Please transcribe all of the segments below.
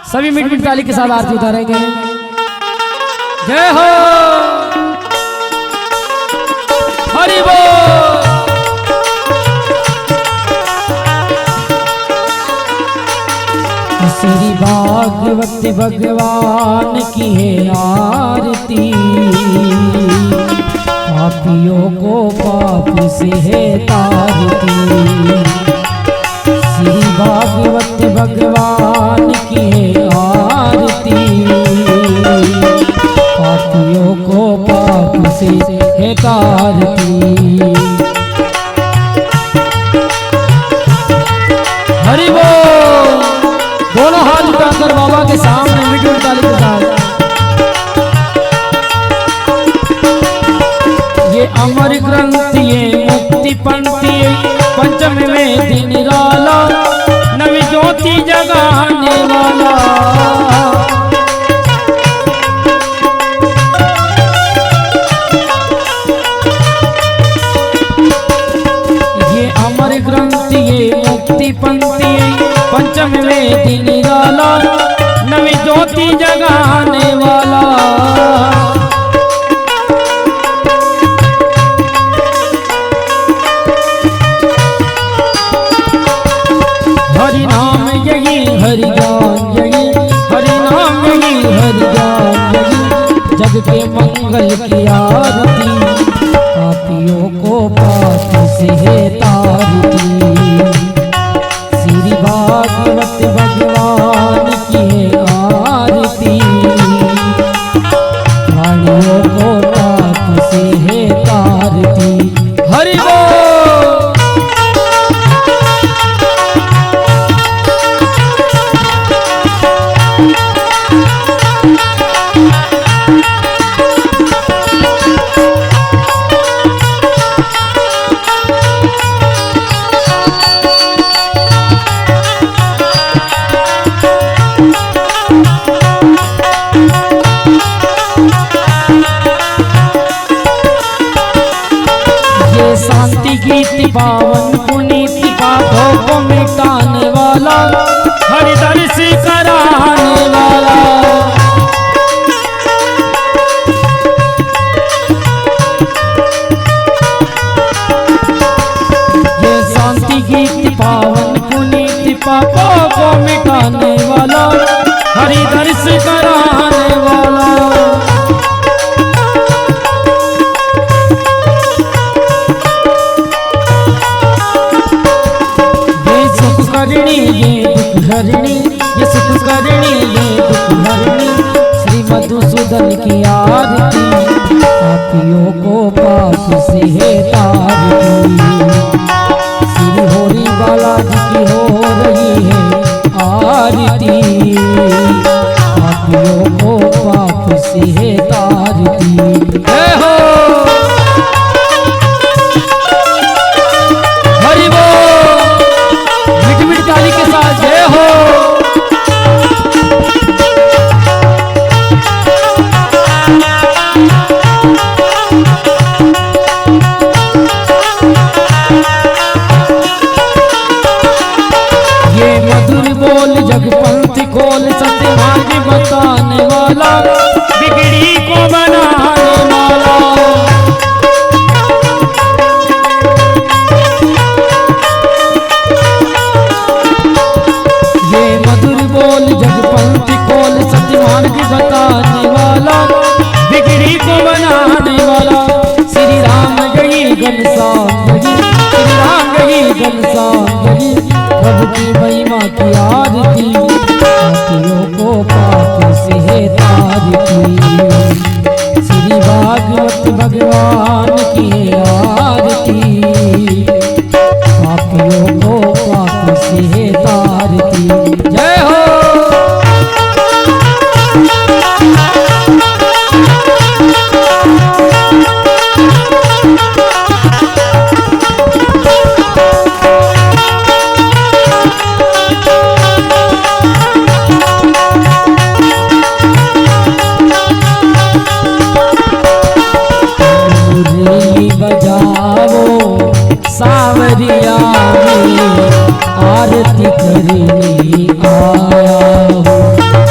सभी मिट मिट ताली के साथ आरती उतारेंगे। जय हो हरि बोल। श्री भागवत भगवान की है आरती, पापियों को पाप से है तारती। श्री भागवत भगवान की है आरती, पापियों को पाप से है तारती। हरि बोल। दोनों हाथ उठाकर बाबा के सामने मिट्टी ताली के साथ। ये अमर ग्रंथ ये मुक्ति पंक्ति, पंचमी में दिन निराला, नवी ज्योति जगाने वाला। ये अमर ग्रंथ ये मुक्ति पंक्ति, पंचमी में दिन निराला, नवी ज्योति जगाने वाला। हरि नाम यही हरि ज्ञान यही, हरि नाम यही हरि ज्ञान यही, जग के मंगल की आरती, पापियों को पाप से है तारती। श्री भागवत भगवान की है आरती, प्राणियों को पाप से है तारती। हरि बोल। शांति गीत पावन पुनीत पापों को मिटाने वाला, हरि दर्श कराने वाला। ये शांति गीत पावन पुनीत पापों को मिटाने वाला, हरि दर्श कराने वाला। ये दुख हरणी ये सुख करणी ये दुख हरणी, श्री मधुसूदन की आरती, पापियों को पाप से है तारती। श्री होरी बालाजी की हो रही है आरती, पापियों को पाप से है तारती। जय हो हरि बोल। मिट मिट ताली के साथ जय हो। ये मधुर बोल जगपंथी खोल, सत्य मार्ग बताने वाला, बिगड़ी को बनाने वाला। ये मधुर बोल जगपंथी खोल, सत्य मार्ग बताने वाला, बिगड़ी को बनाने वाला। श्री राम गई घनश्याम गई, श्री राम गई घनश्याम गई, प्रभु की महिमा की आरती, पापियों को पाप से है तारती। श्री भागवत भगवान की आरती, पापियों को पाप से है तारती। जय हो। सावरिया में आरती करने आया हूँ।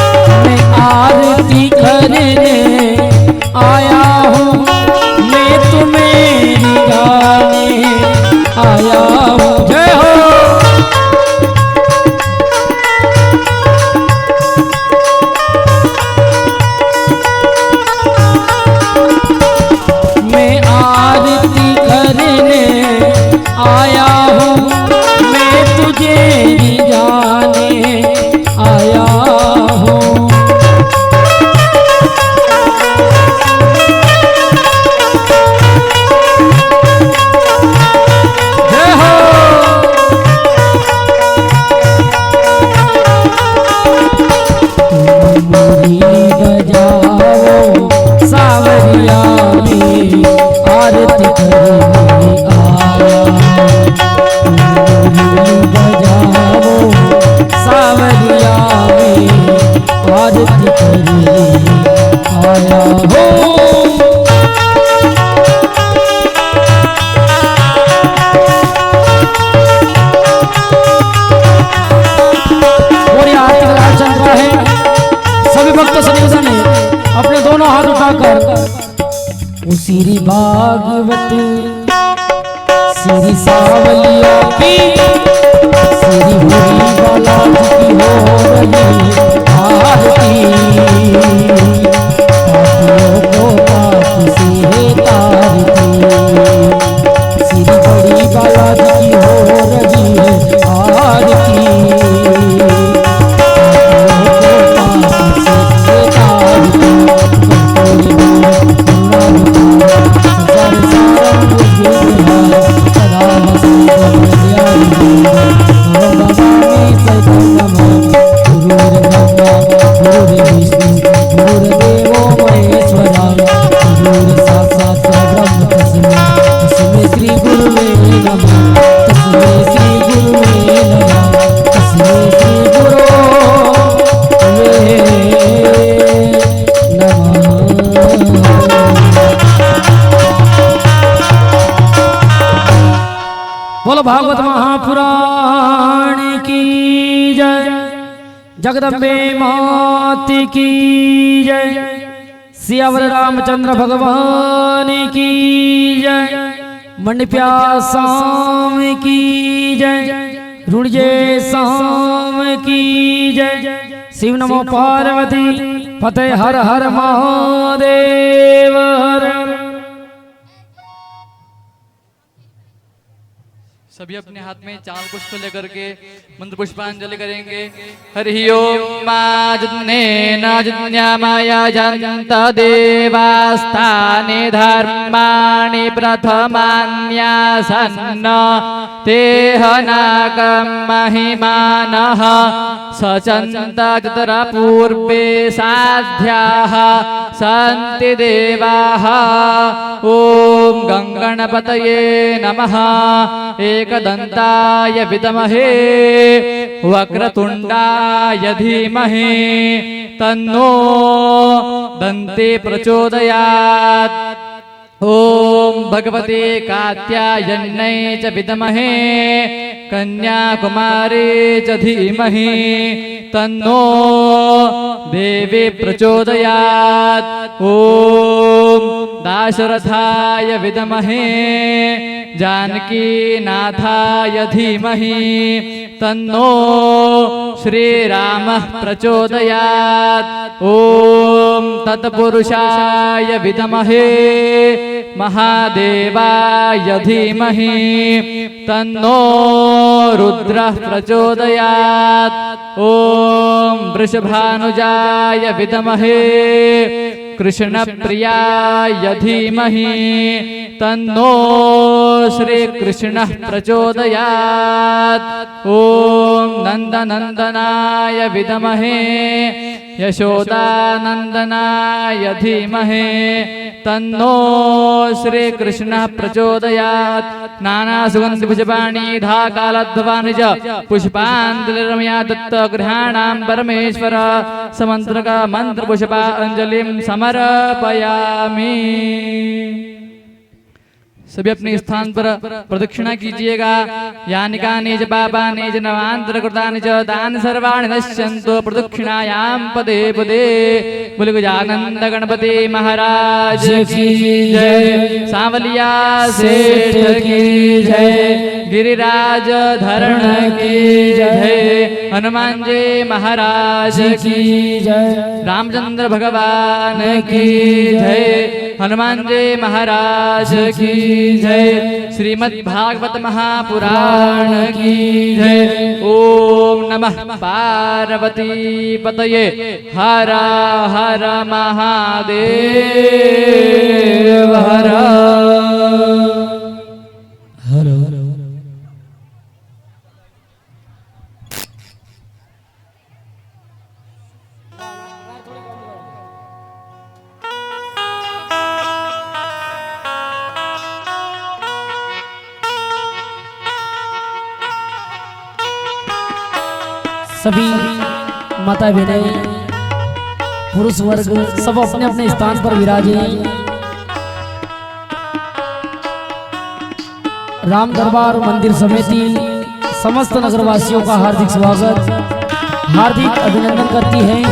आरती करे आया हो। सभी भक्त संयोजन ने अपने दोनों हाथ उठाकर उसी भागवत श्री सावलिया की श्री हरि बालाजी की हो रही आरती। पापियों को पाप से है तारती, श्री हरि बालाजी की हो रही है आरती। बोलो भागवत महापुराण की जय, जगदम्बे मात की जय, सियावर रामचंद्र भगवान की जय, मंडप्या साम की जय, रुणजे साम की जय। शिव नमो पार्वती फतेह हर हर महादेव हर। सभी अपने हाथ में चाल पुष्प लेकर के मंत्र पुष्पांजलि करेंगे। हरि ओम माया जंत देवास्तानि धर्माणि प्रथमान्यासन्न तेहनाकं महिमानः सचन्त जतरा पूर्वे साध्याः सन्ति देवाः। ओम गंगणपतये नमः। एकदन्ताय विद्महे वक्रतुण्डाय धीमहि तन्नो दन्ते प्रचोदयात्। ओम भगवते कात्यायन्यै च विद्महे कन्याकुमारी च धीमहि तन्नो देवी प्रचोदयात्। ओम दाशरथाय विद्महे जानकी नाथाय धीमहि तन्नो श्रीरामः प्रचोदयात्। ओम तत्पुरुषाय विद्महे महादेवाय धीमहि तन्नो रुद्रः प्रचोदयात्। ओम वृषभानुजाय विद्महे कृष्णप्रियाय धीमहि तन्नो श्री कृष्णः प्रचोदयात्। ओम नंदनंदनाय विद्महे यशोदानंदनाय धीमहि तन्नो श्री कृष्णः प्रचोदयात्। नाना सुगंधि पुष्पाणि ढाकालध्वानि च पुष्पाञ्जलिरमया दत्त गृहाणां परमेश्वर समन्त्रक मंत्र पुष्पाञ्जलिं समर्पयामि। सभी अपने स्थान पर प्रदक्षिणा कीजिएगा। यानि कानि च पापानि च नवान्तर कृतानि च तानि सर्वाणि नश्यन्तु प्रदक्षिणायां पदे पदे। बोलो गजानंद गणपति महाराज की जय, सांवलिया सेठ की जय, गिरिराज धरण की जय, हनुमान जी महाराज की जय, रामचंद्र भगवान की जय, हनुमान जी महाराज की जय, श्रीमद् भागवत महापुराण की जय। ओम नमः पार्वती पतये हर हर महादेव हर हर। सभी माता बहनें पुरुष वर्ग सब अपने अपने स्थान पर विराजे। राम दरबार मंदिर समिति समस्त नगरवासियों का हार्दिक स्वागत, हार्दिक अभिनंदन करती है।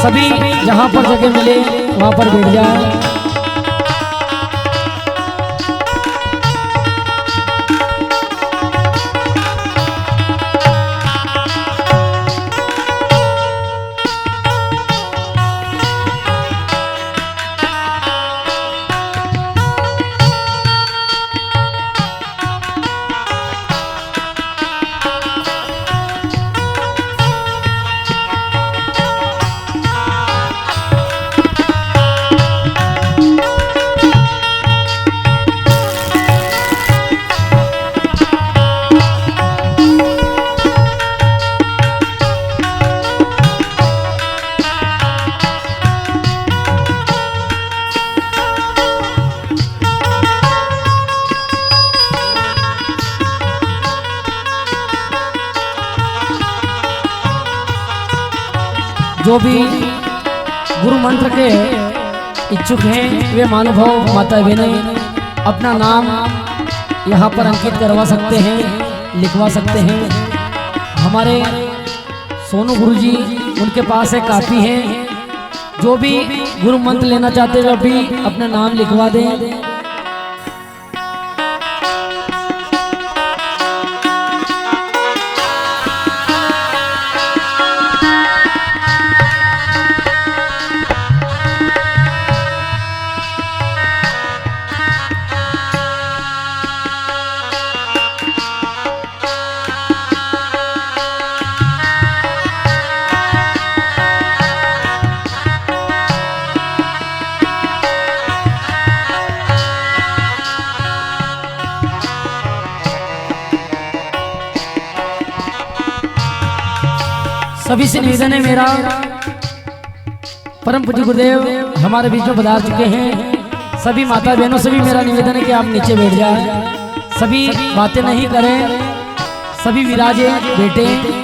सभी जहां पर जगह मिले वहां पर बैठ जाए। जो भी गुरु मंत्र के इच्छुक हैं वे महानुभाव माता बहनें अपना नाम यहाँ पर अंकित करवा सकते हैं, लिखवा सकते हैं। हमारे सोनू गुरुजी उनके पास एक कापी है, जो भी गुरु मंत्र लेना चाहते हैं भी अपना नाम लिखवा दें। सभी से निवेदन है मेरा, परम पूज्य गुरुदेव हमारे बीच में पधार चुके हैं। सभी माता बहनों से भी मेरा निवेदन है कि आप नीचे बैठ जाएं, सभी बातें नहीं करें, सभी विराजे बैठे।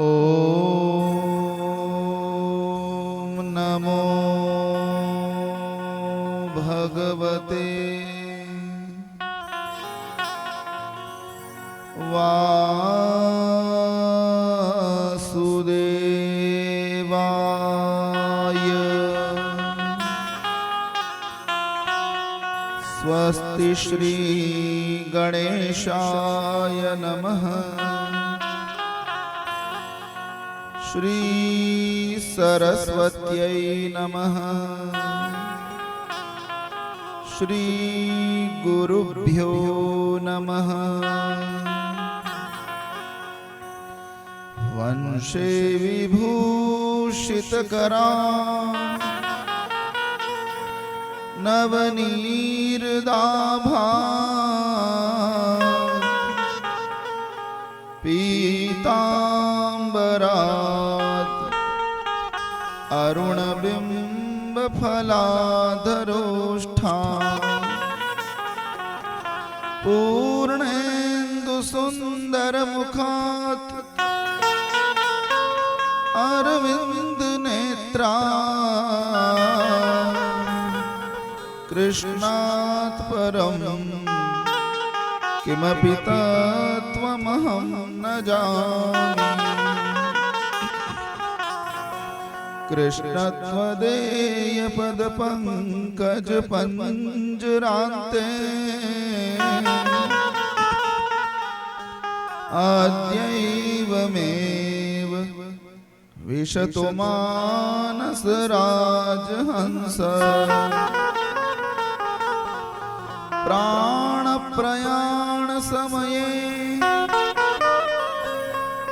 ओम नमो भगवते वासुदेवाय। स्वस्ति श्री गणेशाय नमः। श्री सरस्वत्यै नमः। श्री गुरुभ्यो नमः। वंशे विभूषितकरा नवनीरदाभा पीताम्बरात् अरुणबिम्बफलाधरोष्ठा पूर्णेन्दुसुन्दरमुखात् कृष्णात् परं किमपि तत्त्वमहं न जामि। कृष्णत्वदेयपदपङ्कजपञ्जरान्ते आद्यैवमेव विशतो मानसराजहंस। प्राणप्रयाणसमये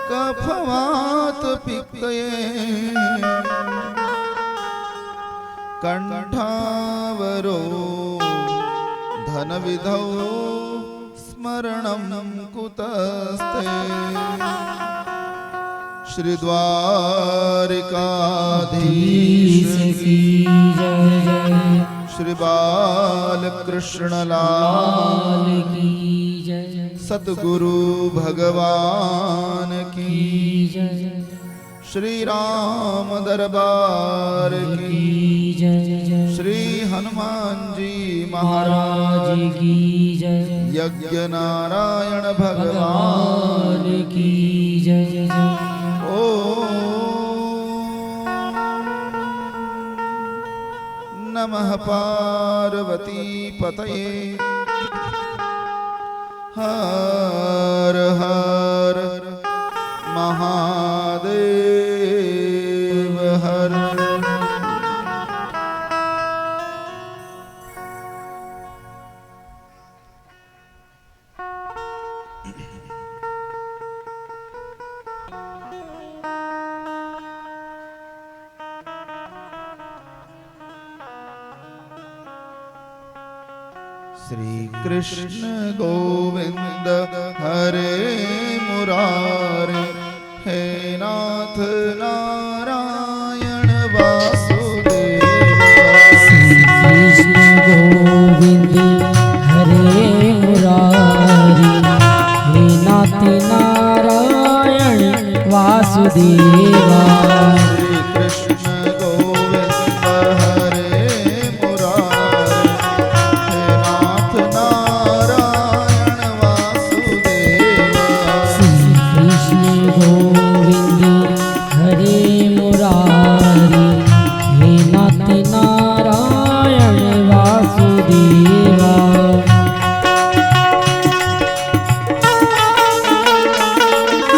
कफवातपित्तये कण्ठावरो धनविधौ स्मरणं कुतस्ते। श्री द्वारिकाधीश की जय, श्री बालकृष्ण लाल की जय, सतगुरु भगवान की जय, श्री राम दरबार की जय, श्री हनुमान जी महाराज महाराज की जय, यज्ञ नारायण भगवान भगवान की जय, ओ नमः पार्वती पतये हर हर महादेव हर। श्री कृष्ण गोविंद हरे मुरारे हे नाथ नारायण वासुदेव। कृष्ण गोविंद हरे मुरारी हे नाथ नारायण वासुदेवा। श्री कृष्ण गोविंद हरे मुरारे हे नाथ नारायण वासुदेवा। श्री कृष्ण गोविंद हरे मुरारी हे नाथ नारायण वासुदेवा।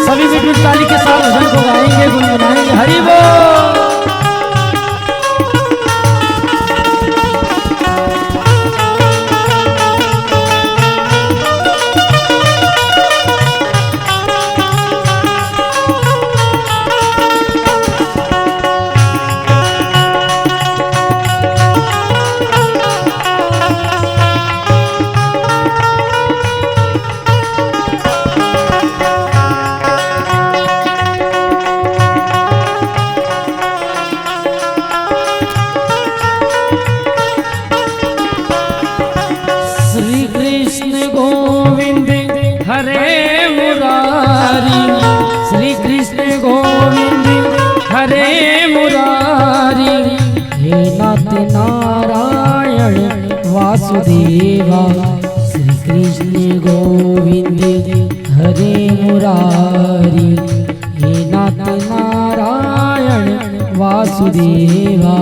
सभी मित्र ताली के साथ भजन को गाएंगे, गुनगुनाएंगे। हरि बोल। श्री कृष्ण गोविंद हरे मुरारी श्री कृष्ण गोविंद हरे मुरारी हे नाथ नारायण वासुदेवा। श्री कृष्ण गोविंद हरे मुरारी हे नाथ नारायण वासुदेवा।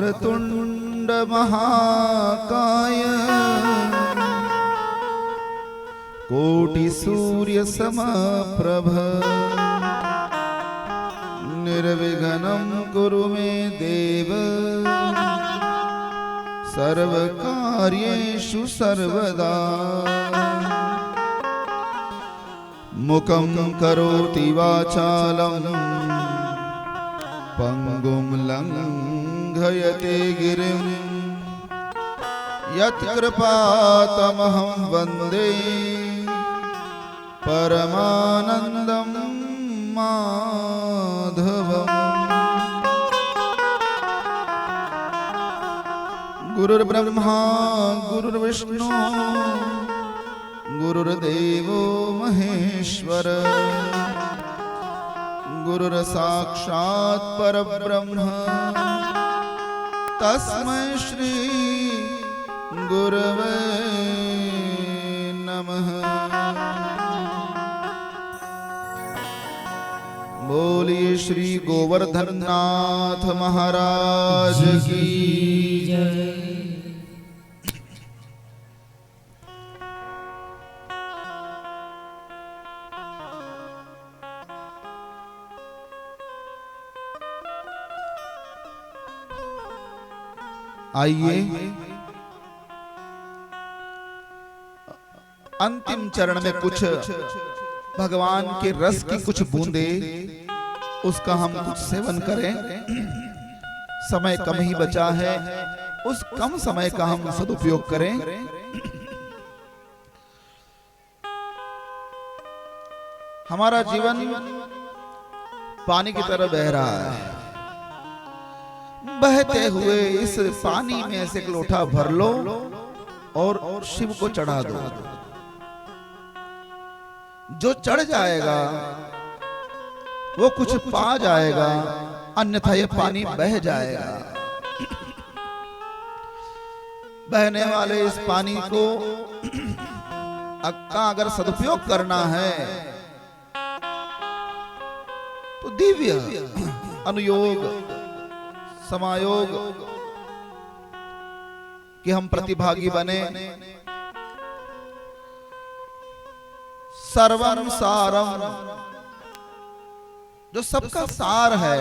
वक्रतुंड महाकाय कोटि सूर्य समप्रभ निर्विघ्नं कुरु मे देव सर्वकार्येषु सर्वदा। मुखं करोति वाचालं पंगुं लंघयते गिरिं यत्कृपातमहं वन्दे परमानन्दं माधवम्। गुरुर्ब्रह्मा गुरुर्विष्णु गुरुर्देवो महेश्वर गुरुर्साक्षात् परब्रह्म तस्मै श्री गुरवे नमः। बोलिए श्री गोवर्धन नाथ महाराज की जय। आइए अंतिम चरण में कुछ भगवान के रस की कुछ बूंदे उसका हम कुछ सेवन करें। समय कम ही बचा है, उस कम समय का हम सदुपयोग करें। हमारा जीवन पानी की तरह बह रहा है। बहते हुए इस पानी में से एक लोटा भर लो और शिव को चढ़ा दो। जो चढ़ जाएगा वो कुछ पा जाएगा, अन्यथा ये पानी बह जाएगा। बहने वाले इस पानी को अगर सदुपयोग करना है तो दिव्य अनुयोग समायोग कि हम प्रतिभागी बने। सर्वं सारम, जो सबका सार है,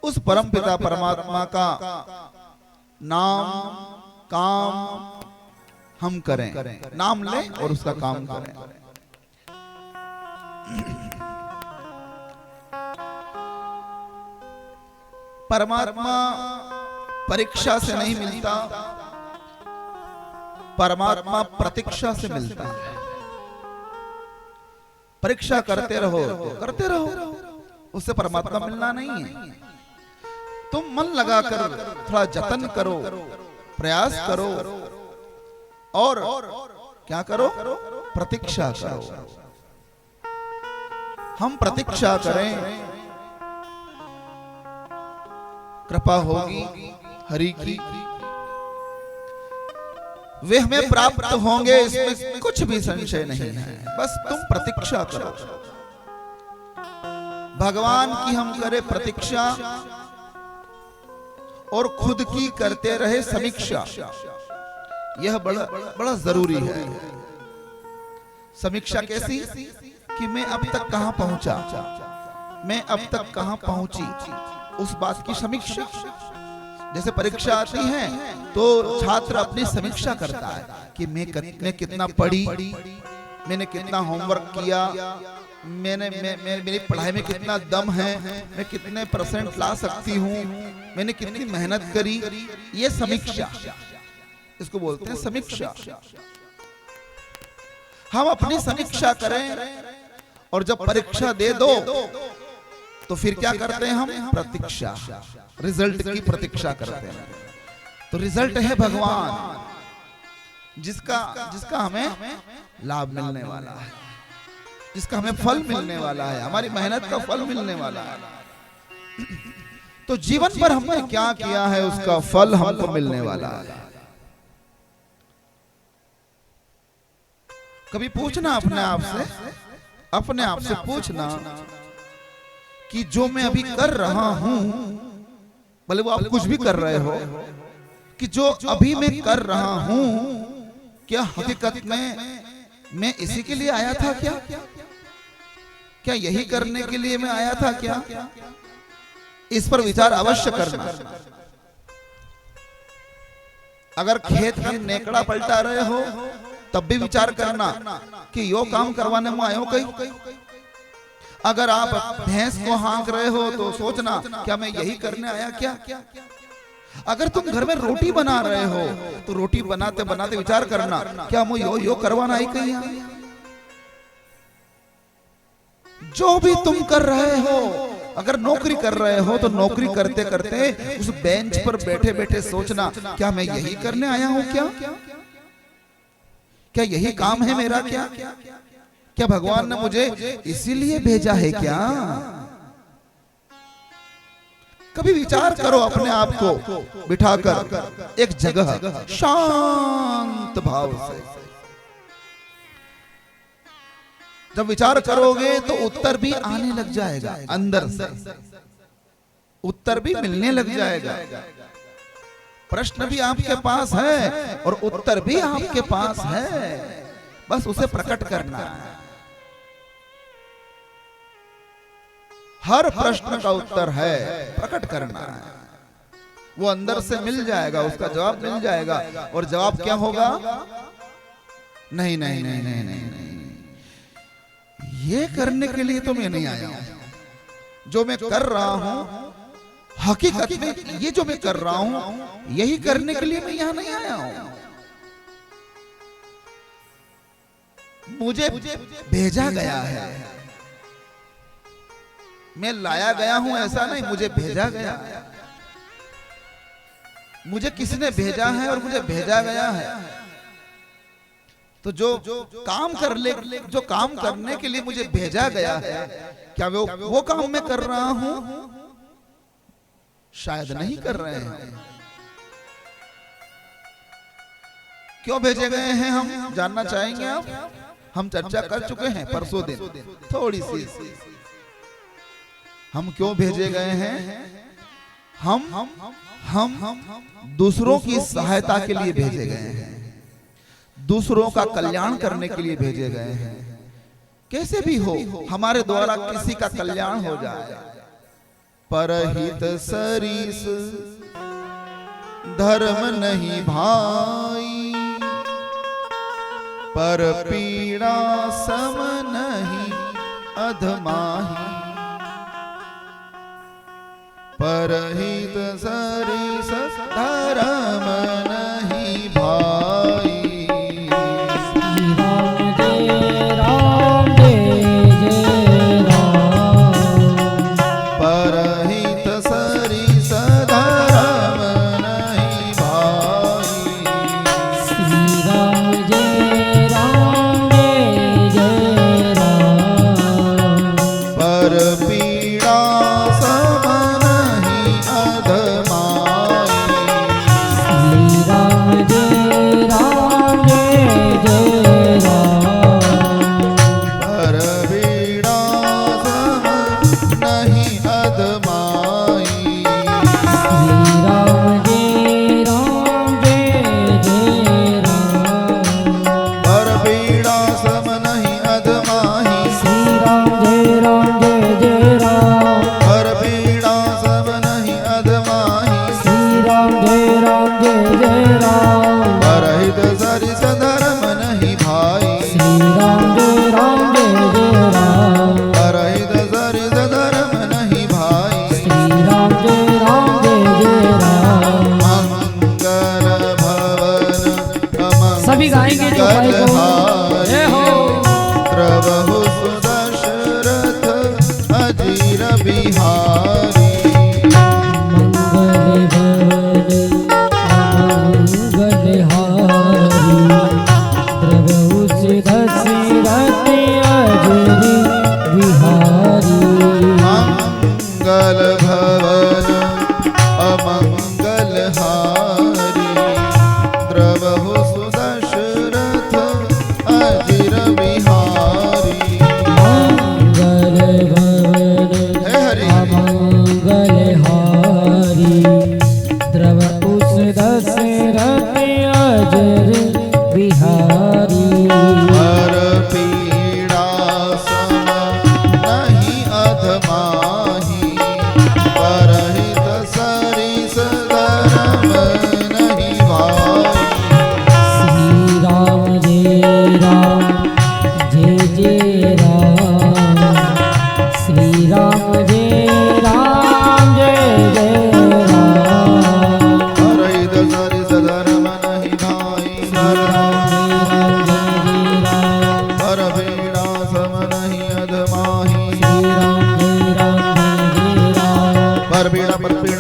उस परमपिता परमात्मा का नाम काम हम करें। नाम लें और उसका काम करें। परमात्मा परीक्षा से नहीं मिलता, परमात्मा प्रतीक्षा से मिलता है। परीक्षा करते रहो करते रहो, उससे परमात्मा मिलना नहीं है। तुम मन लगाकर थोड़ा जतन करो, प्रयास करो और क्या करो, प्रतीक्षा करो। हम प्रतीक्षा करें, कृपा होगी हरि की, वे हमें प्राप्त होंगे, इसमें कुछ भी संशय नहीं है। बस तुम प्रतीक्षा करो। भगवान की हम करें प्रतीक्षा और खुद की करते रहे समीक्षा। यह बड़ा बड़ा जरूरी है। समीक्षा कैसी कि मैं अब तक कहां पहुंचा, मैं अब तक कहां पहुंची, उस बात की समीक्षा। जैसे परीक्षा आती है तो छात्र अपनी समीक्षा करता है कि मैं कितना पढ़ी, मैंने कितना होमवर्क किया, मेरी पढ़ाई में कितना दम है, मैं कितने % ला सकती हूँ, मैंने कितनी मेहनत करी। ये समीक्षा, इसको बोलते हैं समीक्षा। हम अपनी समीक्षा करें और जब परीक्षा दे दो तो फिर क्या करते हैं हम, प्रतीक्षा, रिजल्ट की प्रतीक्षा करते हैं। तो रिजल्ट है भगवान, जिसका हमें लाभ मिलने वाला है, जिसका हमें फल मिलने वाला है, हमारी मेहनत का फल मिलने वाला है। तो जीवन पर हमने क्या किया है उसका फल हमको मिलने वाला है। कभी पूछना अपने आप से पूछना कि जो मैं अभी कर रहा हूं, भले वो आप कुछ भी कर रहे हो, कि जो अभी मैं कर रहा हूं, क्या हकीकत में मैं इसी के लिए आया था क्या? क्या यही करने के लिए मैं आया था क्या? इस पर विचार अवश्य करना। अगर खेत में नेकड़ा पलटा रहे हो तब भी विचार करना कि यो काम करवाने में आयो कहीं। अगर आप भैंस को हाँक रहे हो तो सोचना क्या मैं यही करने आया क्या? अगर तुम घर में रोटी बना रहे हो तो रोटी बनाते बनाते विचार करना क्या मैं यो करवाना आई कहीं? जो भी तुम कर रहे हो, अगर नौकरी कर रहे हो तो नौकरी करते करते उस बेंच पर बैठे बैठे सोचना क्या मैं यही करने आया हूं क्या? क्या यही काम है मेरा क्या? क्या भगवान ने मुझे इसीलिए भेजा है क्या? कभी विचार करो अपने आप को बिठाकर एक जगह शांत भाव से। जब विचार करोगे तो उत्तर भी आने लग जाएगा, अंदर से उत्तर भी मिलने लग जाएगा। प्रश्न भी आपके पास है और उत्तर भी आपके पास है, बस उसे प्रकट करना है। हर प्रश्न का उत्तर है, प्रकट करना है। वो अंदर से मिल जाएगा, उसका जवाब मिल जाएगा। और जवाब क्या होगा? नहीं नहीं नहीं नहीं नहीं नहीं, ये करने के लिए तो मैं नहीं आया हूं। जो मैं कर रहा हूं हकीकत में ये जो मैं कर रहा हूं यही करने के लिए मैं यहां नहीं आया हूं। मुझे भेजा गया है, मैं लाया गया हूं ऐसा नहीं, मुझे भेजा गया है। मुझे किसने भेजा है और मुझे भेजा गया है। तो जो काम जो काम करने के लिए मुझे भेजा गया है, क्या वो काम मैं कर रहा हूं? शायद नहीं कर रहे हैं। क्यों भेजे गए हैं हम जानना चाहेंगे आप? हम चर्चा कर चुके हैं परसों दिन थोड़ी सी। हम क्यों भेजे गए हैं? हम दूसरों की सहायता के लिए भेजे गए हैं, दूसरों का कल्याण करने के लिए भेजे गए हैं। कैसे भी हो हमारे द्वारा किसी का कल्याण हो जाए। परहित सरिस धर्म नहीं भाई, पर पीड़ा सम नहीं अधमाही। परहित सरिस धर्म नहीं भाई। श्री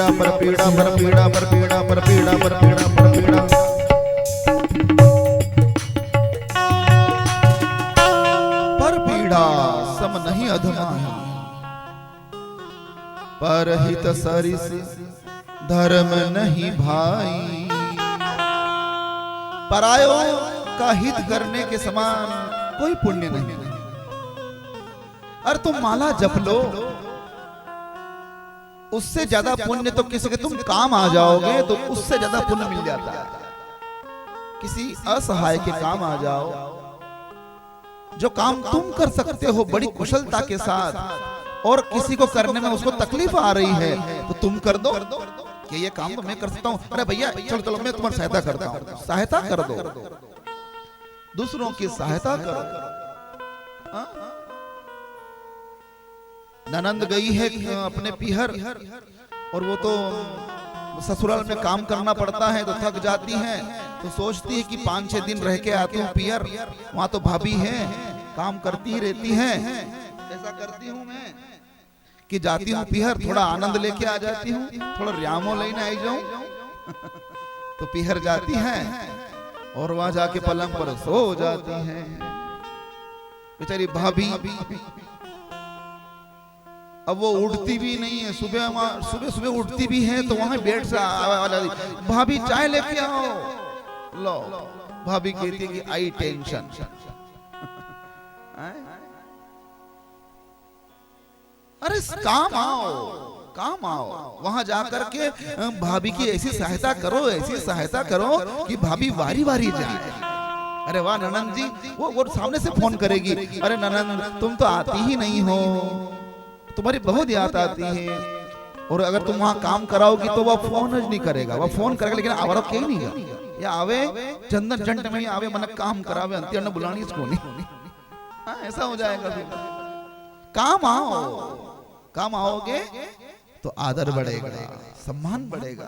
पीड़ा पर पीड़ा पर पीड़ा पर पीड़ा पर पीड़ा पर पीड़ा पर पीड़ा पर पीड़ा सम नहीं अधमाही पर हित सरिस धर्म नहीं भाई। परायों का हित करने के समान कोई पुण्य नहीं। अरे तुम माला जप लो, उससे ज्यादा पुण्य तो किसी के तुम काम आ जाओगे तो उससे ज्यादा पुण्य मिल जाता है। किसी असहाय के काम आ जाओ, जो काम तुम कर सकते हो बड़ी कुशलता के साथ और किसी को करने में उसको तकलीफ आ रही है तो तुम कर दो कि ये काम तो मैं कर सकता हूँ। अरे भैया चलो चलो मैं तुम्हारी सहायता करता हूँ, सहायता कर दो, दूसरों की सहायता करो। ननंद गई है अपने पीहर और वो तो ससुराल में काम करना पड़ता है तो थक जाती हैं, तो सोचती है कि 5-6 दिन रह के आती हूँ पीहर, वहां तो भाभी है काम करती ही रहती हैं। ऐसा करती हूँ मैं कि जाती हूँ पीहर, थोड़ा आनंद लेके आ जाती हूँ, थोड़ा रियामो लेने आई जाऊं तो पीहर जाती हैं और वहां जाके पलंग पर सो जाती हैं बेचारी भाभी। अब वो उठती भी नहीं है, सुबह सुबह उठती भी है तो वहां बेड से भाभी चाय लेके आओ, लो भाभी कहती है कि आई टेंशन। अरे काम आओ वहां जाकर के भाभी की ऐसी सहायता करो, ऐसी सहायता करो कि भाभी वारी वारी जाए। अरे वाह ननंद जी, वो सामने से फोन करेगी, अरे ननंद तुम तो आती ही नहीं हो, तुम्हारी बहुत याद आती है। और अगर तुम वहां काम कराओगी तो वह फोन नहीं करेगा, वह फोन करेगा लेकिन आवारा कहीं नहीं या आवे चंदन चंट में आवे मन काम करावे अंतिम न बुलानी इसको नहीं। हाँ ऐसा हो जाएगा फिर। काम आओगे तो आदर बढ़ेगा, सम्मान बढ़ेगा,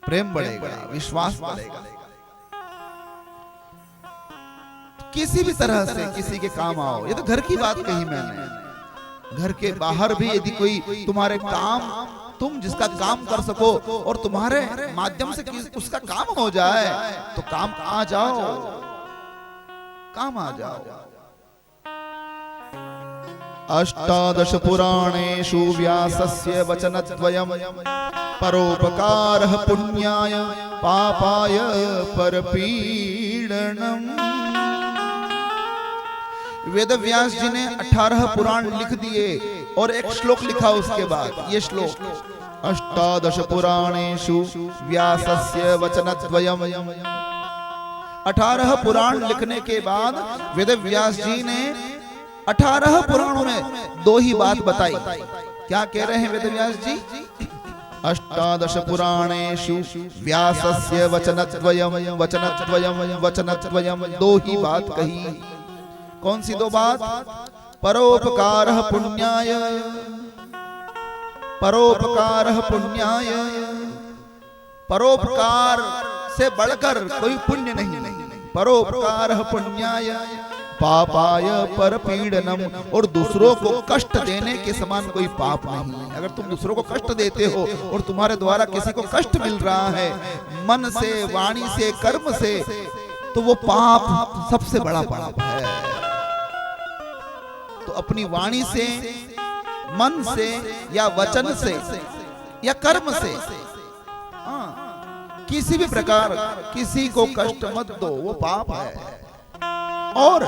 प्रेम बढ़ेगा, विश्वास बढ़ेगा। किसी भी तरह से किसी के काम आओ। ये तो घर की बात कही मैंने, घर के बाहर भी यदि कोई तुम्हारे काम, तुम जिसका काम कर सको और तुम्हारे माध्यम से उसका काम हो जाए तो काम आ जाओ, काम आ जाओ। अष्टादश पुराणेषु व्यासस्य वचनद्वयम् परोपकारः पुण्याय पापाय परपीडनम्। वेद व्यास जी ने 18 पुराण लिख दिए और एक श्लोक लिखा उसके बाद, ये श्लोक अष्टादश पुराणेषु व्यासस्य वचनद्वयम्। 18 पुराण लिखने के बाद वेद व्यास जी ने 18 पुराणों में 2 ही बात बताई। क्या कह रहे हैं वेद व्यास जी? अष्टादश पुराणेषु व्यासस्य वचनद्वयम् वचनद्वयम् वचनद्वयम्, 2 ही बात कही। कौन सी 2 बात? परोपकारः पुण्याय, परोपकारः पुण्याय। परोपकार से बढ़कर कोई पुण्य नहीं। परोपकारः पुण्याय पापाय परपीडनम, और दूसरों को कष्ट देने के समान कोई पाप नहीं। अगर तुम दूसरों को कष्ट देते हो और तुम्हारे द्वारा किसी को कष्ट मिल रहा है मन से, वाणी से, कर्म से, तो वो पाप सबसे बड़ा पाप है। तो अपनी वाणी से, मन से या वचन से या कर्म से किसी भी प्रकार किसी को कष्ट मत दो, वो पाप है। और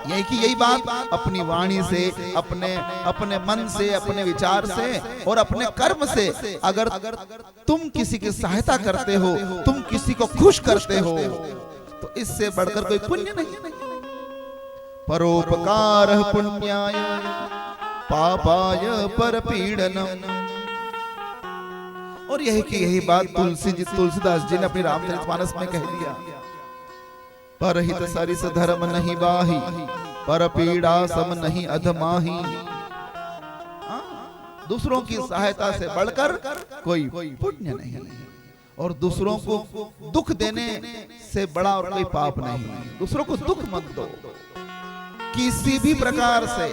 यही बात अपनी वाणी से, अपने मन से, अपने विचार से और अपने कर्म से अगर तुम किसी की सहायता करते हो, तुम किसी को खुश करते हो, तो इससे बढ़कर कोई पुण्य नहीं। परोपकारः पुण्याय पापाय परपीडनम्। और यही बात तुलसीदास जी ने अपनी रामचरितमानस में कह दिया, परहित सरिस धर्म नहीं बाही, पर पीड़ा सम नहीं अधमाही। दूसरों की सहायता से बढ़कर कोई पुण्य नहीं, और दूसरों को दुख देने से बड़ा और कोई पाप नहीं। दूसरों को दुख मत दो किसी भी प्रकार से।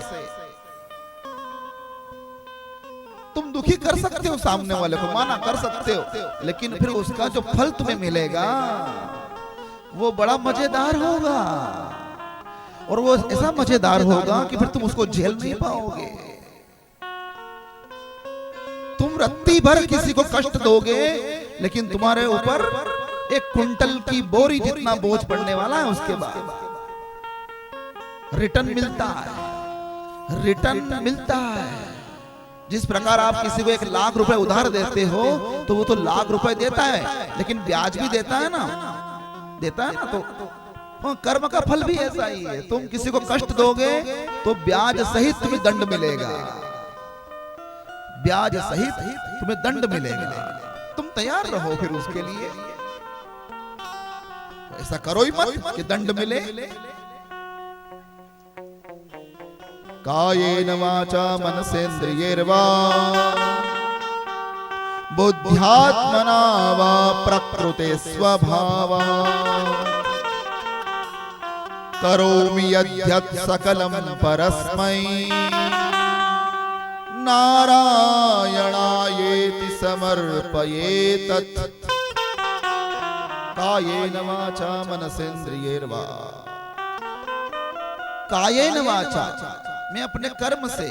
तुम दुखी कर सकते हो सामने वाले को, माना कर सकते हो, लेकिन फिर उसका जो फल तुम्हें मिलेगा वो बड़ा मजेदार होगा, और वो ऐसा मजेदार होगा कि फिर तुम उसको झेल नहीं पाओगे। तुम रत्ती भर किसी को कष्ट दोगे, लेकिन तुम्हारे ऊपर 1 कुंटल की बोरी जितना बोझ पड़ने वाला है, उसके बाद रिटर्न मिलता है, रिटर्न मिलता है। जिस प्रकार आप किसी को 1 लाख रुपए उधार देते हो, तो वो तो लाख रुपए देता है, लेकिन ब्याज भी देता है ना, देता है ना। तो कर्म का फल भी ऐसा ही है। तुम किसी को कष्ट दोगे तो ब्याज सहित तुम्हें दंड मिलेगा, ब्याज सहित तुम्हें दंड मिलेगा। तुम तैयार रहो फिर उसके लिए, ऐसा करो ही मत कि दंड मिले। कायेन वाचा मनसेन्द्रियैर्वा बुद्ध्यात्मना वा प्रकृते स्वभावा करोमि यद्यत् सकलं परस्मै नारायणायेति समर्पयेतत्। कायेन वाचा मनसेन्द्रियैर्वा, कायेन वाचा मैं अपने कर्म से,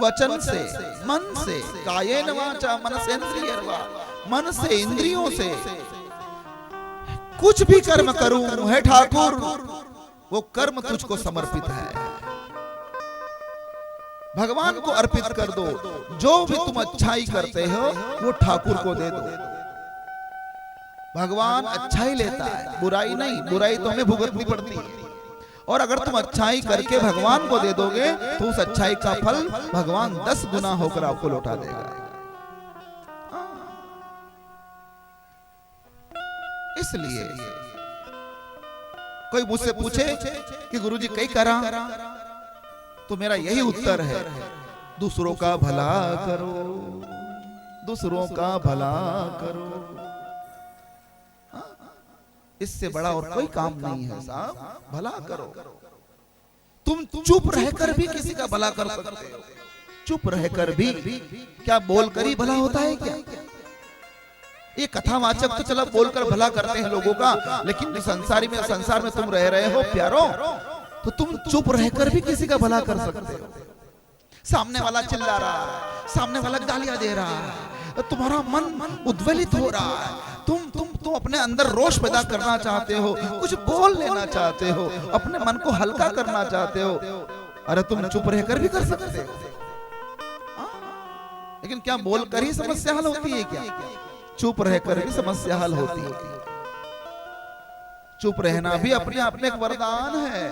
वचन से, मन से, कायेन वाचा मनसेन्द्रियैर्वा मन से, इंद्रियों से कुछ भी कर्म करूं है ठाकुर, वो कर्म तुझको समर्पित है। भगवान को अर्पित कर दो। जो भी तुम अच्छाई करते हो वो ठाकुर को दे दो। भगवान अच्छाई लेता है, बुराई नहीं। बुराई तो हमें भुगतनी पड़ती है, और अगर तुम अच्छाई करके भगवान को दे दोगे तो उस अच्छाई का फल भगवान 10 गुना होकर आपको लौटा देगा। इसलिए कोई मुझसे पूछे कि गुरुजी कई करा, तो मेरा यही उत्तर है, दूसरों का भला करो, दूसरों का भला करो। इससे बड़ा और कोई काम नहीं है साहब, भला करो। तुम चुप रहकर भी किसी का भला कर सकते हो, चुप रहकर भी। क्या बोलकर ही भला होता है क्या? ये कथावाचक तो चलो बोलकर भला करते हैं लोगों का, लेकिन संसार में तुम रह रहे हो प्यारो, तो तुम चुप रहकर भी किसी का भला कर सकते हो। सामने वाला चिल्ला रहा है, सामने वाला गालियां दे रहा है, तुम्हारा मन उद्वेलित हो रहा है, तुम अपने अंदर रोष पैदा करना चाहते हो, कुछ बोल लेना चाहते हो, अपने मन को हल्का करना चाहते हो। अरे तुम चुप रहकर भी कर सकते हो, लेकिन क्या बोलकर ही समस्या हल होती है क्या? चुप रहकर भी समस्या हल होती है। चुप रहना भी अपने आप में एक वरदान है।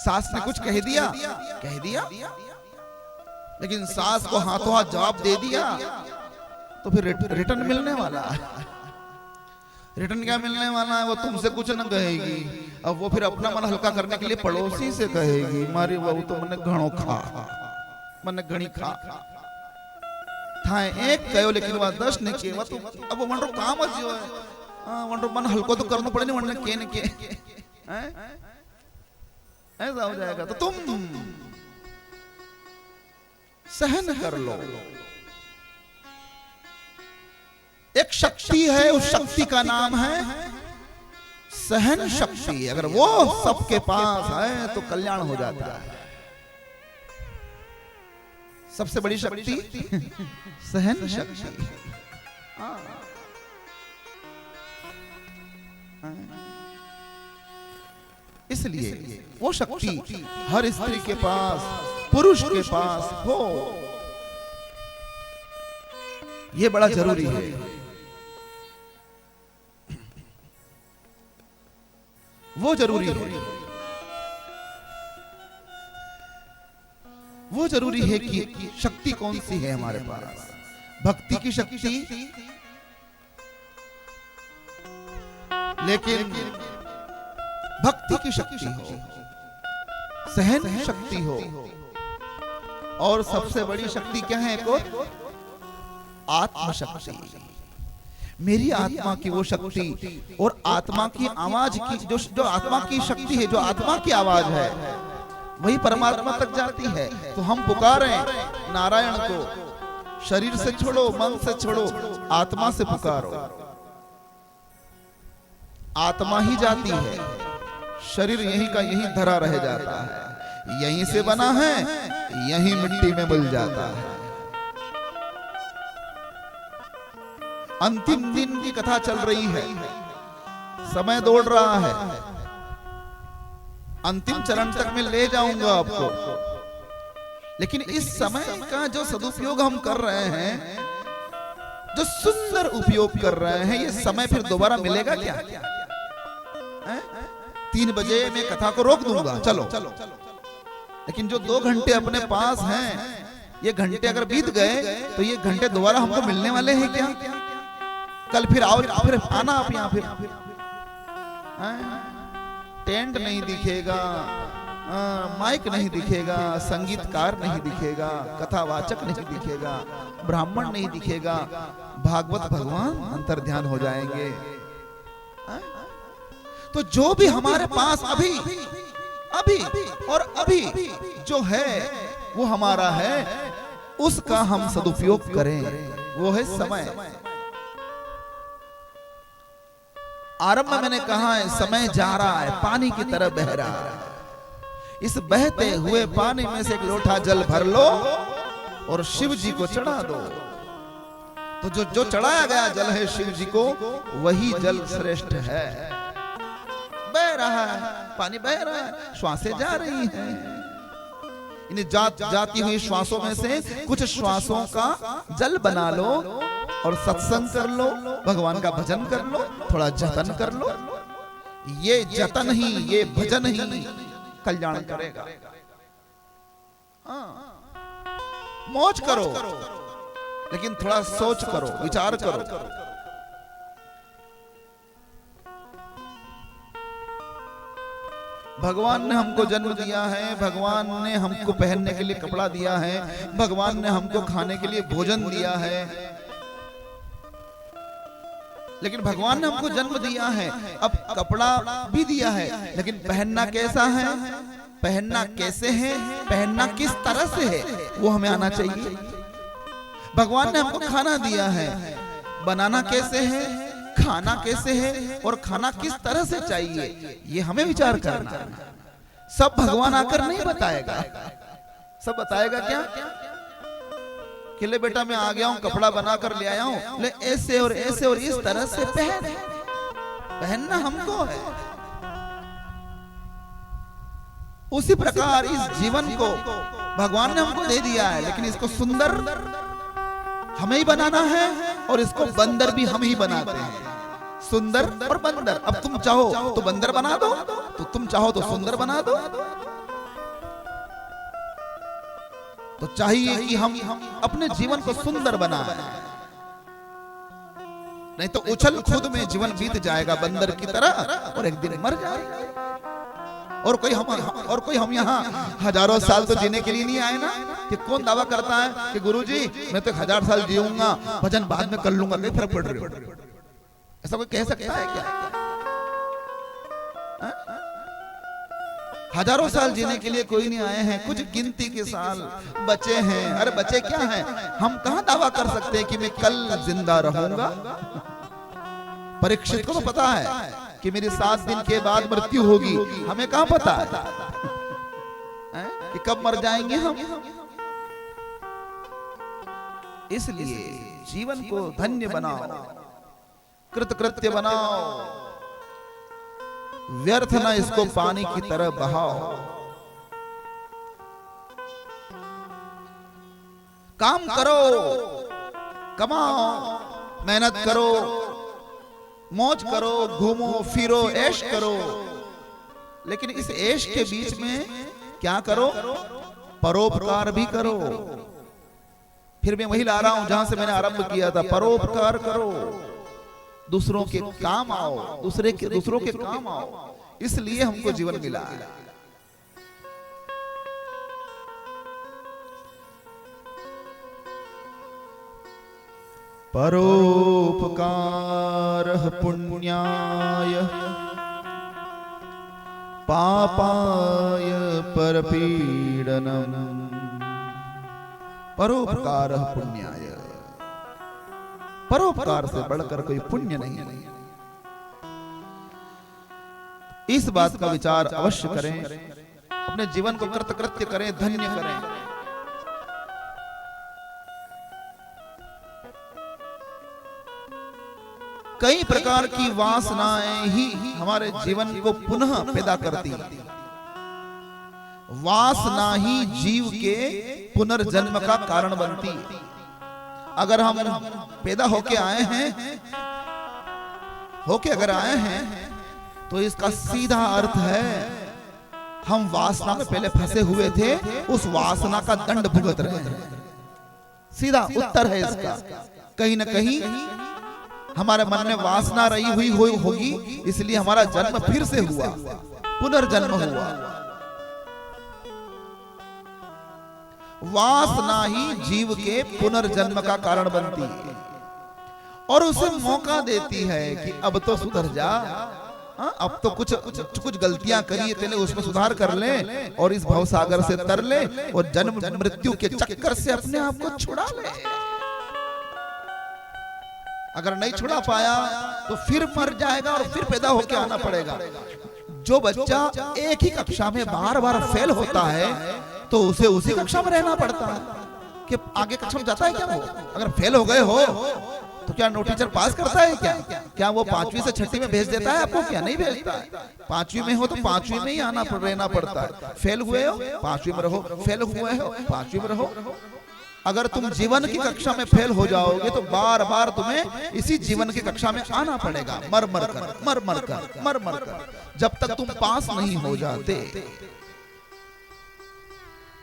सास ने कुछ कह दिया, लेकिन सास को हाथों हाथ जवाब दे दिया, तो फिर रिटर्न मिलने वाला है। रिटर्न क्या मिलने वाला है? वो तुमसे कुछ न कहेगी, अब वो फिर अपना मन हल्का करने के लिए पड़ोसी से कहेगी, मारी बहू तो मैंने घणो खा, मैंने घणी खा था। एक कहो लेकिन वह 10 ने किया, तो अब वो मंडो काम जो है, मंडो मन हल्को तो करना पड़े, नहीं के न के ऐसा हो जाएगा। तो तुम सहन कर लो। एक शक्ति है, उस शक्ति का नाम है सहन शक्ति। अगर वो सबके पास है तो कल्याण हो जाता है। सबसे बड़ी शक्ति सहन शक्ति। इसलिए वो शक्ति हर स्त्री के पास, पुरुष के पास हो, ये बड़ा जरूरी है। वो जरूरी है, वो जरूरी है कि शक्ति कौन सी है हमारे पास? भक्ति की शक्ति, लेकिन भक्ति की शक्ति हो, सहन शक्ति हो, और सबसे बड़ी शक्ति क्या है? को आत्मशक्ति। मेरी आत्मा की वो शक्ति और आत्मा की आवाज की जो आत्मा की शक्ति है, जो आत्मा की आवाज है, वही परमात्मा तक जाती है। तो हम पुकारें नारायण को, शरीर से छोड़ो, मन से छोड़ो, आत्मा से पुकारो। आत्मा ही जाती है, शरीर यहीं का यहीं धरा रह जाता है, यहीं से बना है, यहीं मिट्टी में मिल जाता है। अंतिम दिन की कथा चल रही है, समय दौड़ रहा है, अंतिम चरण तक मैं ले जाऊंगा आपको। लेकिन इस समय का जो सदुपयोग हम कर रहे हैं, जो सुंदर उपयोग कर रहे हैं, ये समय फिर दोबारा मिलेगा क्या? 3 बजे मैं कथा को रोक दूंगा, चलो। लेकिन जो 2 घंटे अपने पास हैं, ये घंटे अगर बीत गए तो ये घंटे दोबारा हमको मिलने वाले हैं क्या? कल फिर आओ, फिर आना आप यहाँ, फिर टेंट नहीं दिखेगा, माइक नहीं दिखेगा, संगीतकार नहीं दिखेगा, कथावाचक नहीं दिखेगा, ब्राह्मण नहीं दिखेगा, भागवत भगवान अंतर्ध्यान हो जाएंगे। तो जो भी हमारे पास अभी और अभी जो है वो हमारा है, उसका हम सदुपयोग करें, वो है समय। आरंभ में मैंने कहा है, समय जा रहा है, पानी की तरह बह रहा है। इस बहते हुए पानी में से एक लोटा जल भर लो और शिव जी को चढ़ा दो। तो जो चढ़ाया गया जल है शिव जी को, वही जल श्रेष्ठ है। बह रहा है, पानी बह रहा है, श्वासें जा रही हैं। इन जाती हुई श्वासों में से कुछ श्वासों का जल बना लो और सत्संग कर लो, भगवान का भजन कर लो, थोड़ा जतन कर लो। ये जतन ही, ये भजन ही कल्याण करेगा। मौज करो, लेकिन थोड़ा सोच करो, विचार करो। भगवान ने हमको जन्म दिया है, भगवान ने हमको पहनने के लिए कपड़ा दिया है, भगवान ने हमको खाने के लिए भोजन दिया है। लेकिन भगवान ने हमको जन्म दिया है, अब कपड़ा भी दिया है, लेकिन पहनना कैसा है, पहनना कैसे है, पहनना किस तरह से है, वो हमें आना चाहिए। भगवान ने हमको खाना दिया है, बनाना कैसे है, खाना कैसे है और खाना किस तरह से चाहिए, ये हमें विचार करना है। सब भगवान आकर नहीं बताएगा, सब बताएगा क्या कि ले बेटा मैं आ गया हूं, कपड़ा बना कर ले आया हूं, ले ऐसे और ऐसे और इस तरह से पहनना हमको है। उसी प्रकार इस जीवन को भगवान ने हमको दे दिया है, लेकिन इसको सुंदर हमें ही बनाना है और इसको बंदर भी हम ही बनाते हैं। सुंदर और बंदर, अब तुम चाहो तो बंदर बना दो, तो तुम चाहो तो सुंदर बना दो। तो चाहिए कि हम अपने जीवन को सुंदर बनाएं, नहीं तो उछल खुद में जीवन बीत जाएगा बंदर की तरह और एक दिन मर जाएगा। और कोई हम यहाँ हजारों साल तो जीने के लिए नहीं आए ना, कि कौन दावा करता है कि गुरुजी मैं तो 1000 साल जीऊंगा, भजन बाद में कर लूंगा, नहीं फर्क पड़ रही हो। ऐसा कोई कह सकता है क्या? हजारों साल जीने के लिए कोई नहीं आए हैं, कुछ गिनती के साल बचे हैं। अरे बचे क्या हैं, हम कहां दावा कर सकते हैं कि मैं कल जिंदा रहूंगा। परीक्षित को तो पता है कि मेरी 7 दिन के बाद मृत्यु होगी, हमें कहां पता है कि कब मर जाएंगे हम। इसलिए जीवन को धन्य बनाओ, कृतकृत्य बनाओ, व्यर्थ ना इसको पानी की तरह बहाओ। काम करो, कमाओ, मेहनत करो, मौज करो, घूमो फिरो, ऐश करो, लेकिन इस ऐश के बीच में क्या करो, परोपकार भी करो। फिर मैं वही ला रहा हूं जहां से मैंने आरंभ किया था, परोपकार करो, दूसरों के काम आओ, दूसरों के काम आओ। इसलिए हमको जीवन मिला है। परोपकार पुण्याय पापाय परपीडनम परोपकार पुण्याय। परोपकार से बढ़कर कोई पुण्य नहीं है। इस बात का विचार अवश्य करें, अपने जीवन को कृतकृत्य करें, धन्य करें। कई प्रकार की वासनाएं ही हमारे जीवन को पुनः पैदा करती हैं। वासना ही जीव के पुनर्जन्म का कारण बनती है। अगर हम पैदा होके आए हैं, अगर आए हैं, तो इसका सीधा अर्थ है हम वासना में पहले फंसे हुए थे, उस वासना का दंड भुगत रहे हैं। सीधा उत्तर है इसका। कहीं ना कहीं हमारे मन में वासना रही हुई होगी, इसलिए हमारा जन्म फिर से हुआ, पुनर्जन्म हुआ। वासना ही जीव के पुनर्जन्म का कारण बनती है और उसे मौका देती है कि अब तो सुधर जा, अब तो कुछ गलतियां करी तेने, उसमें सुधार कर ले और इस भवसागर से तर ले और जन्म मृत्यु के चक्कर से अपने आप को छुड़ा ले। अगर नहीं छुड़ा पाया तो फिर मर जाएगा और फिर पैदा होकर आना पड़ेगा। जो बच्चा एक ही कक्षा में बार बार फेल होता है तो उसे उसी कक्षा में रहना पड़ता है कि आगे कक्षा में जाता है क्या वो? अगर फेल हो गए हो तो क्या टीचर पास करता है क्या वो 5वीं से 6वीं में भेज देता है आपको? क्या नहीं भेजता है। 5वीं में हो तो 5वीं में ही रहना पड़ता है। फेल हुए हो 5वीं में रहो, फेल हुए हो 5वीं में रहो। अगर तुम जीवन की कक्षा में फेल हो जाओगे तो बार बार तुम्हें इसी जीवन की कक्षा में आना पड़ेगा, मर मर कर, जब तक तुम पास नहीं हो जाते।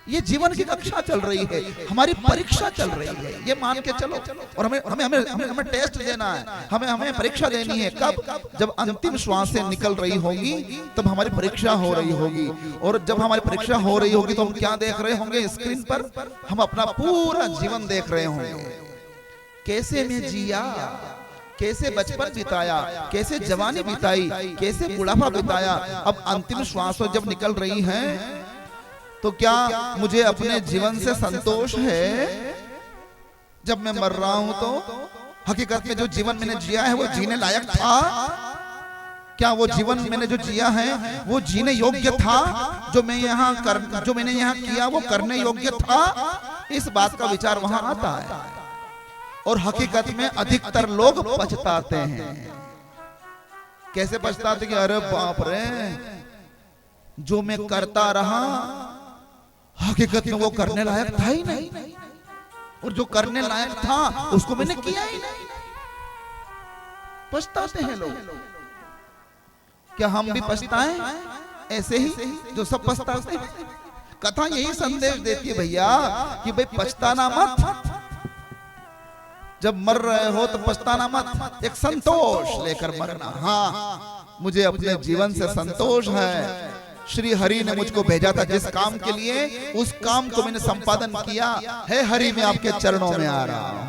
ये जीवन की कक्षा चल रही है, हमारी परीक्षा चल रही है, ये मान के चलो। और हमें टेस्ट देना है, हमें परीक्षा देनी है। कब? जब अंतिम श्वासें निकल रही होगी तब हमारी परीक्षा हो रही होगी। और जब हमारी परीक्षा हो रही होगी तो हम क्या देख रहे होंगे स्क्रीन पर? हम अपना पूरा जीवन देख रहे होंगे। कैसे मैं जिया, कैसे बचपन बिताया, कैसे जवानी बिताई, कैसे बुढ़ापा बिताया। अब अंतिम श्वासें जब निकल रही हैं तो क्या मुझे अपने जीवन से संतोष है? जब मैं मर रहा हूं तो हकीकत में जो जीवन मैंने जिया है वो जीने लायक था? क्या वो जीवन मैंने जो जिया है वो जीने योग्य था? जो मैंने यहाँ किया वो करने योग्य था? इस बात का विचार वहां आता है। और हकीकत में अधिकतर लोग पछताते हैं। कैसे पछताते कि अरे बाप रे, जो मैं करता रहा हकीकत में वो करने लायक था ही नहीं, और जो करने लायक था उसको मैंने किया ही नहीं। पछताते हैं लोग। क्या हम भी पछताएं ऐसे ही जो सब पछताते हैं? कथा यही संदेश देती है भैया कि भाई पछताना मत, जब मर रहे हो तो पछताना मत, एक संतोष लेकर मरना। हाँ, मुझे अपने जीवन से संतोष है। श्री हरि ने मुझको भेजा था जिस काम के लिए, उस काम को मैंने संपादन किया है। हरि मैं आपके चरणों में आ रहा हूं।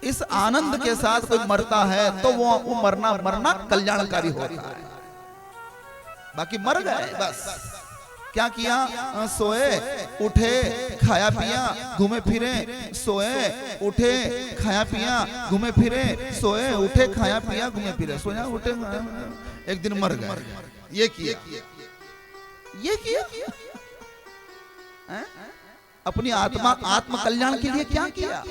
इस आनंद के साथ कोई मरता है तो वो मरना कल्याणकारी होता है। बाकी मर गए बस, क्या किया? सोए उठे खाया पिया घूमे फिरे, सोए उठे खाया पिया घूमे फिरे, सोए उठे खाया पिया घूमे फिरे, सोया उठे एक दिन मर गए। ये किया अपनी आत्म कल्याण के लिए क्या किया?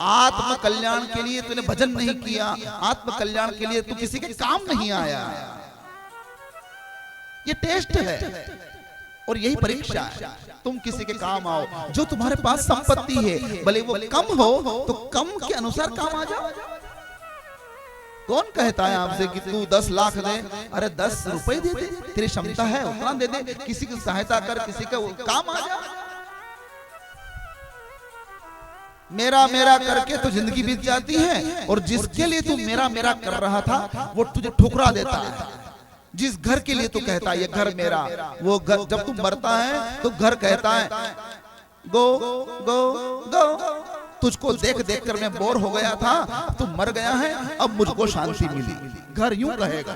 आत्म कल्याण के लिए तूने भजन नहीं किया, आत्म कल्याण के लिए तू किसी के काम नहीं आया। ये टेस्ट है और यही परीक्षा है। तुम किसी के काम आओ, जो तुम्हारे पास संपत्ति है भले वो कम हो तो कम के अनुसार काम आ जाओ। कौन कहता है आपसे कि तू 10 लाख दे? अरे 10 रुपए दे दे, तेरी क्षमता है उतना दे दे, किसी की सहायता कर, किसी का काम आ जा। मेरा करके तो जिंदगी बीत जाती है और जिसके लिए तू मेरा कर रहा था वो तुझे ठुकरा देता है। जिस घर के लिए तू कहता है ये घर मेरा, वो घर जब तू मरता है तो घर कहता है गो गो गो। तुझको देख देख कर मैं बोर हो गया था, तू मर गया है, अब मुझको शांति मिली। घर यूं कहेगा।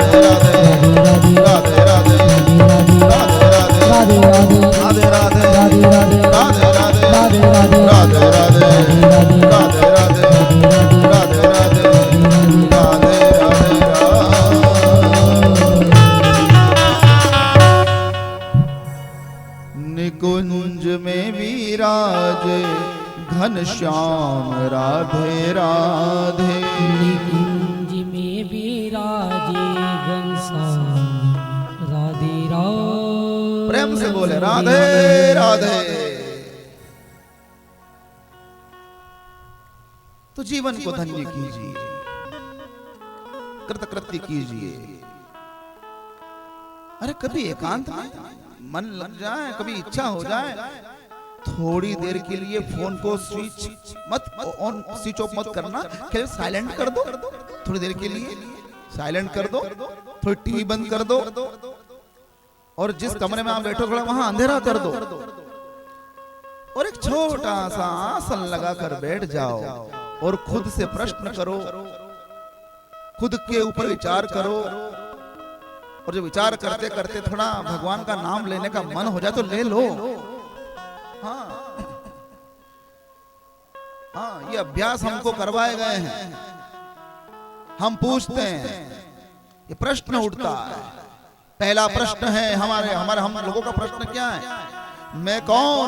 घनश्याम राधे राधे। निकुंज में विराजे घनश्याम राधे राधे। प्रेम से बोले राधे राधे। तो जीवन को धन्य कीजिए, कृतकृत्य कीजिए। अरे कभी एकांत में मन लग जाए, कभी इच्छा हो जाए, थोड़ी देर के लिए फोन को स्विच ऑफ मत करना, केवल साइलेंट कर दो। थोड़ी देर के लिए साइलेंट कर दो, थोड़ी टीवी बंद कर दो, और जिस कमरे में आप बैठो थोड़ा वहां अंधेरा कर दो, और एक छोटा सा आसन लगाकर बैठ जाओ और खुद से प्रश्न करो, खुद के ऊपर विचार करो। और जो विचार करते करते थोड़ा भगवान का नाम लेने का मन हो जाए तो ले लो। हाँ, हाँ, ये अभ्यास हमको करवाए गए हैं। हम पूछते हैं, ये प्रश्न उठता है। पहला प्रश्न है हम लोगों का प्रश्न क्या है? मैं कौन,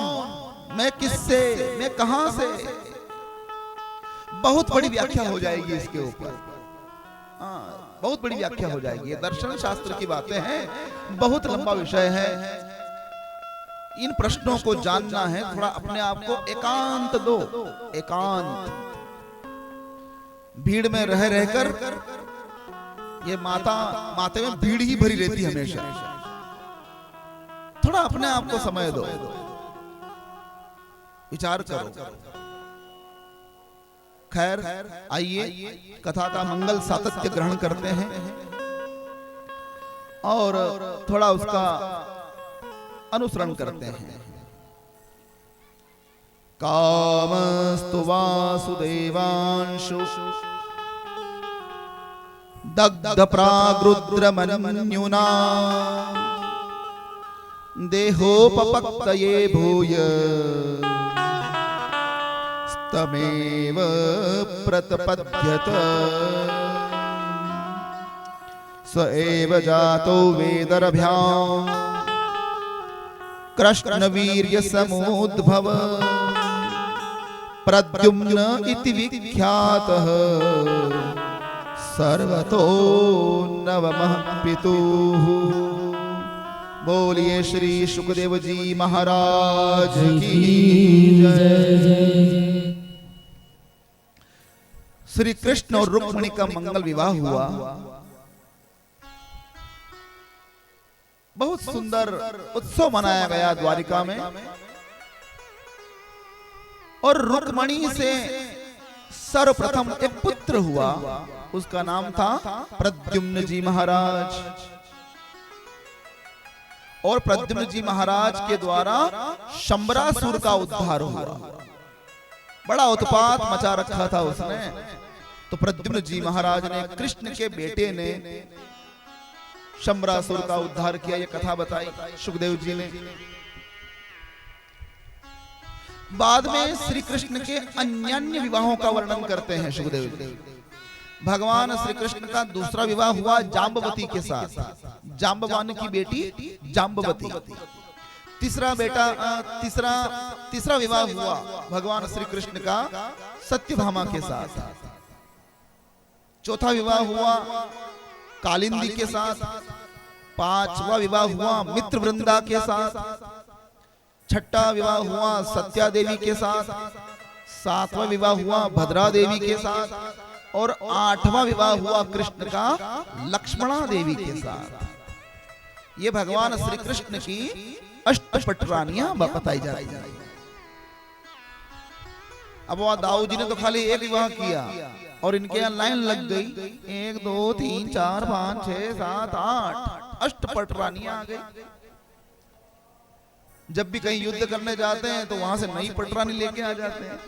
मैं किससे, मैं कहां से? बहुत बड़ी व्याख्या हो जाएगी इसके ऊपर। बहुत बड़ी व्याख्या हो जाएगी। ये दर्शन शास्त्र की बातें हैं, बहुत लंबा विषय है। इन प्रश्नों को जानना है, थोड़ा अपने आप को एकांत दो। एकांत, भीड़ में रह रहकर ये माते में भीड़ ही भरी रहती है हमेशा। थोड़ा अपने आप को समय दो, विचार करो। खैर, आइए कथा का मंगल सातत्य ग्रहण करते हैं और थोड़ा उसका अनुसरण करते हैं। कामस्तु वासुदेवांशु दग्ध प्रागरुद्रमन्युना देहोपपक्तये भूय तमेव प्रतपद्यत। स एव जातो वेदरभ्याम् कृष्णवीर्य समोद्भव प्रद्युम्न इति विख्यातः सर्वतो नवमः पितुः। बोलिए श्री सुखदेव जी महाराज की जय। श्री कृष्ण और रुक्मिणी का मंगल विवाह हुआ। बहुत सुंदर उत्सव मनाया गया द्वारिका में, और रुक्मिणी से सर्वप्रथम एक पुत्र हुआ। उसका नाम था प्रद्युम्न जी महाराज। और प्रद्युम्न जी महाराज के द्वारा शंबरासुर का उद्धार हुआ। बड़ा उत्पात मचा रखा था उसने। तो प्रद्युम्न जी महाराज ने, कृष्ण के बेटे ने शंबरासुर का उद्धार किया। ये कथा बताई सुखदेव जी ने। बाद में श्री कृष्ण के अन्यान्य विवाहों का वर्णन करते हैं सुखदेव जी। भगवान श्री कृष्ण का दूसरा विवाह हुआ जाम्बवती के साथ, जाम्बवान की बेटी जाम्बवती। तीसरा विवाह हुआ भगवान श्री कृष्ण का सत्यभामा के साथ। चौथा विवाह हुआ कालिंदी के साथ। पांचवा विवाह हुआ मित्रवृंदा के साथ। छठा विवाह हुआ सत्या देवी के साथ। सातवां विवाह हुआ भद्रा देवी के साथ। और आठवां विवाह हुआ कृष्ण का लक्ष्मणा देवी के साथ। ये भगवान श्री कृष्ण की अष्टपटरानियां बताई जाती है। अब वहां दाऊ जी ने तो खाली एक विवाह किया और इनके यहाँ लाइन लग गई, 1 2 3 4 5 6 7 8 अष्टपटरानियां आ गई। जब भी कहीं युद्ध करने जाते हैं तो वहां से नई पटरानी लेके आ जाते हैं।